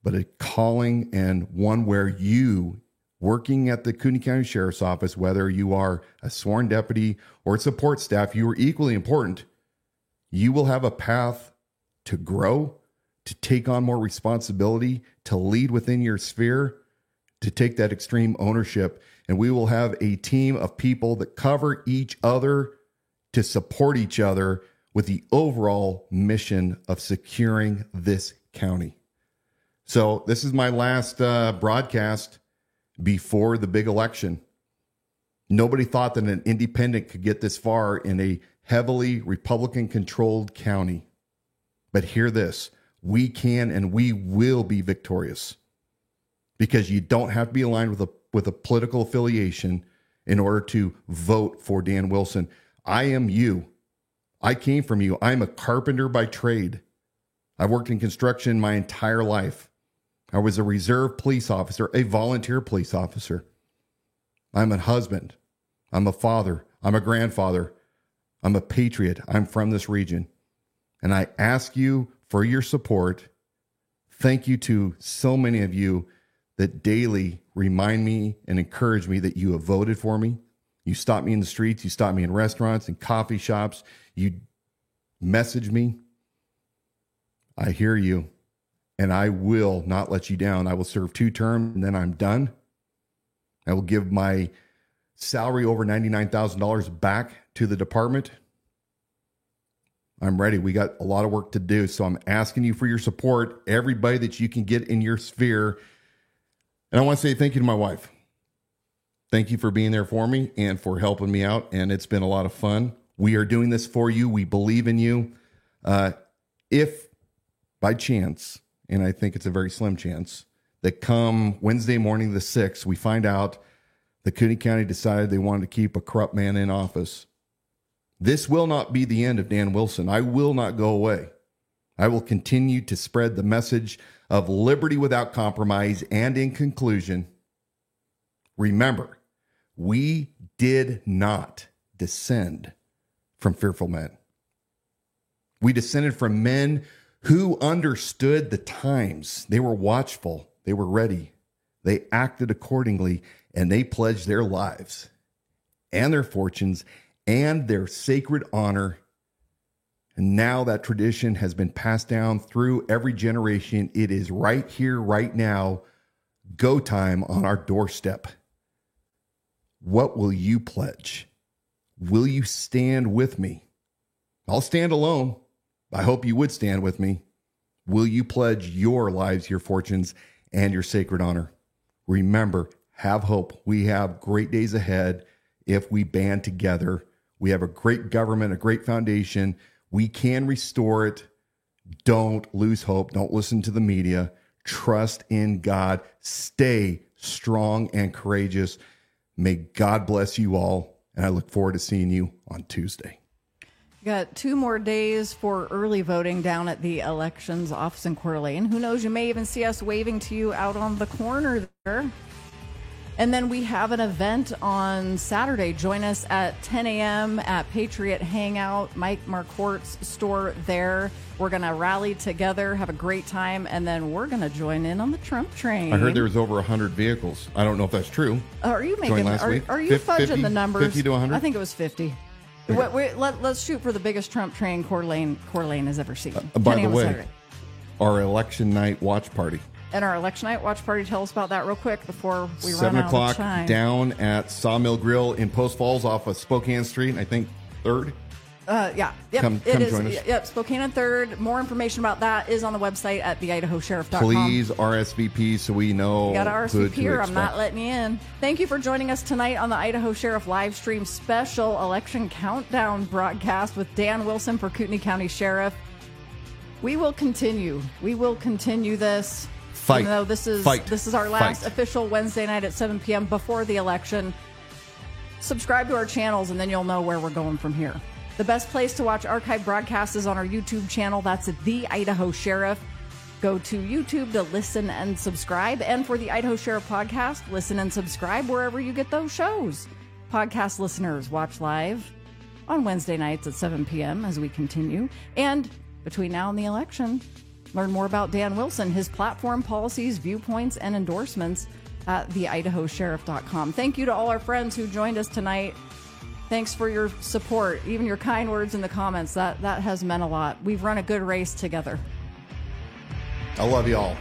but a calling, and one where you, working at the Kootenai County Sheriff's Office, whether you are a sworn deputy or support staff, you are equally important. You will have a path to grow, to take on more responsibility, to lead within your sphere, to take that extreme ownership. And we will have a team of people that cover each other to support each other with the overall mission of securing this county. So this is my last broadcast before the big election. Nobody thought that an independent could get this far in a heavily Republican-controlled county. But hear this, we can and we will be victorious, because you don't have to be aligned with a political affiliation in order to vote for Dan Wilson. I am you. I came from you. I'm a carpenter by trade. I've worked in construction my entire life. I was a reserve police officer, a volunteer police officer. I'm a husband. I'm a father. I'm a grandfather. I'm a patriot. I'm from this region. And I ask you for your support. Thank you to so many of you that daily remind me and encourage me that you have voted for me. You stop me in the streets. You stop me in restaurants and coffee shops. You message me. I hear you, and I will not let you down. I will serve 2 terms, and then I'm done. I will give my salary over $99,000 back to the department. I'm ready. We got a lot of work to do. So I'm asking you for your support, everybody that you can get in your sphere. And I want to say thank you to my wife. Thank you for being there for me and for helping me out. And it's been a lot of fun. We are doing this for you. We believe in you. If by chance, and I think it's a very slim chance, that come Wednesday morning the 6th, we find out the Kootenai County decided they wanted to keep a corrupt man in office, this will not be the end of Dan Wilson. I will not go away. I will continue to spread the message of liberty without compromise. And in conclusion, remember, we did not descend from fearful men. We descended from men who understood the times. They were watchful. They were ready. They acted accordingly, and they pledged their lives and their fortunes and their sacred honor. And now that tradition has been passed down through every generation. It is right here, right now, go time on our doorstep. What will you pledge? Will you stand with me? I'll stand alone. I hope you would stand with me. Will you pledge your lives, your fortunes, and your sacred honor? Remember, have hope. We have great days ahead if we band together. We have a great government, a great foundation. We can restore it. Don't lose hope. Don't listen to the media. Trust in God. Stay strong and courageous. May God bless you all. And I look forward to seeing you on Tuesday. Got 2 more days for early voting down at the elections office in Coeur d'Alene. Who knows, you may even see us waving to you out on the corner there. And then we have an event on Saturday. Join us at 10 a.m. at Patriot Hangout, Mike Marquardt's store there. We're going to rally together, have a great time, and then we're going to join in on the Trump train. I heard there was over 100 vehicles. I don't know if that's true. Are you making? Are you fudging the numbers? 50 to 100? I think it was 50. Okay. Let's shoot for the biggest Trump train Coeur d'Alene has ever seen. By the way, our election night watch party. And our election night watch party, tell us about that real quick before we run 7 out o'clock of time. Down at Sawmill Grill in Post Falls off of Spokane Street, I think 3rd. Yeah. Yep. Come join us. Yep. Spokane and 3rd. More information about that is on the website at theidahosheriff.com. Please RSVP so we know. You got to RSVP or I'm not letting you in. Thank you for joining us tonight on the Idaho Sheriff live stream special election countdown broadcast with Dan Wilson for Kootenai County Sheriff. We will continue. We will continue this. Fight. Even though this is our last official Wednesday night at 7 p.m. before the election. Subscribe to our channels and then you'll know where we're going from here. The best place to watch archive broadcasts is on our YouTube channel. That's The Idaho Sheriff. Go to YouTube to listen and subscribe. And for the Idaho Sheriff podcast, listen and subscribe wherever you get those shows. Podcast listeners, watch live on Wednesday nights at 7 p.m. as we continue. And between now and the election, learn more about Dan Wilson, his platform, policies, viewpoints, and endorsements at theidahosheriff.com. Thank you to all our friends who joined us tonight. Thanks for your support, even your kind words in the comments. That has meant a lot. We've run a good race together. I love you all.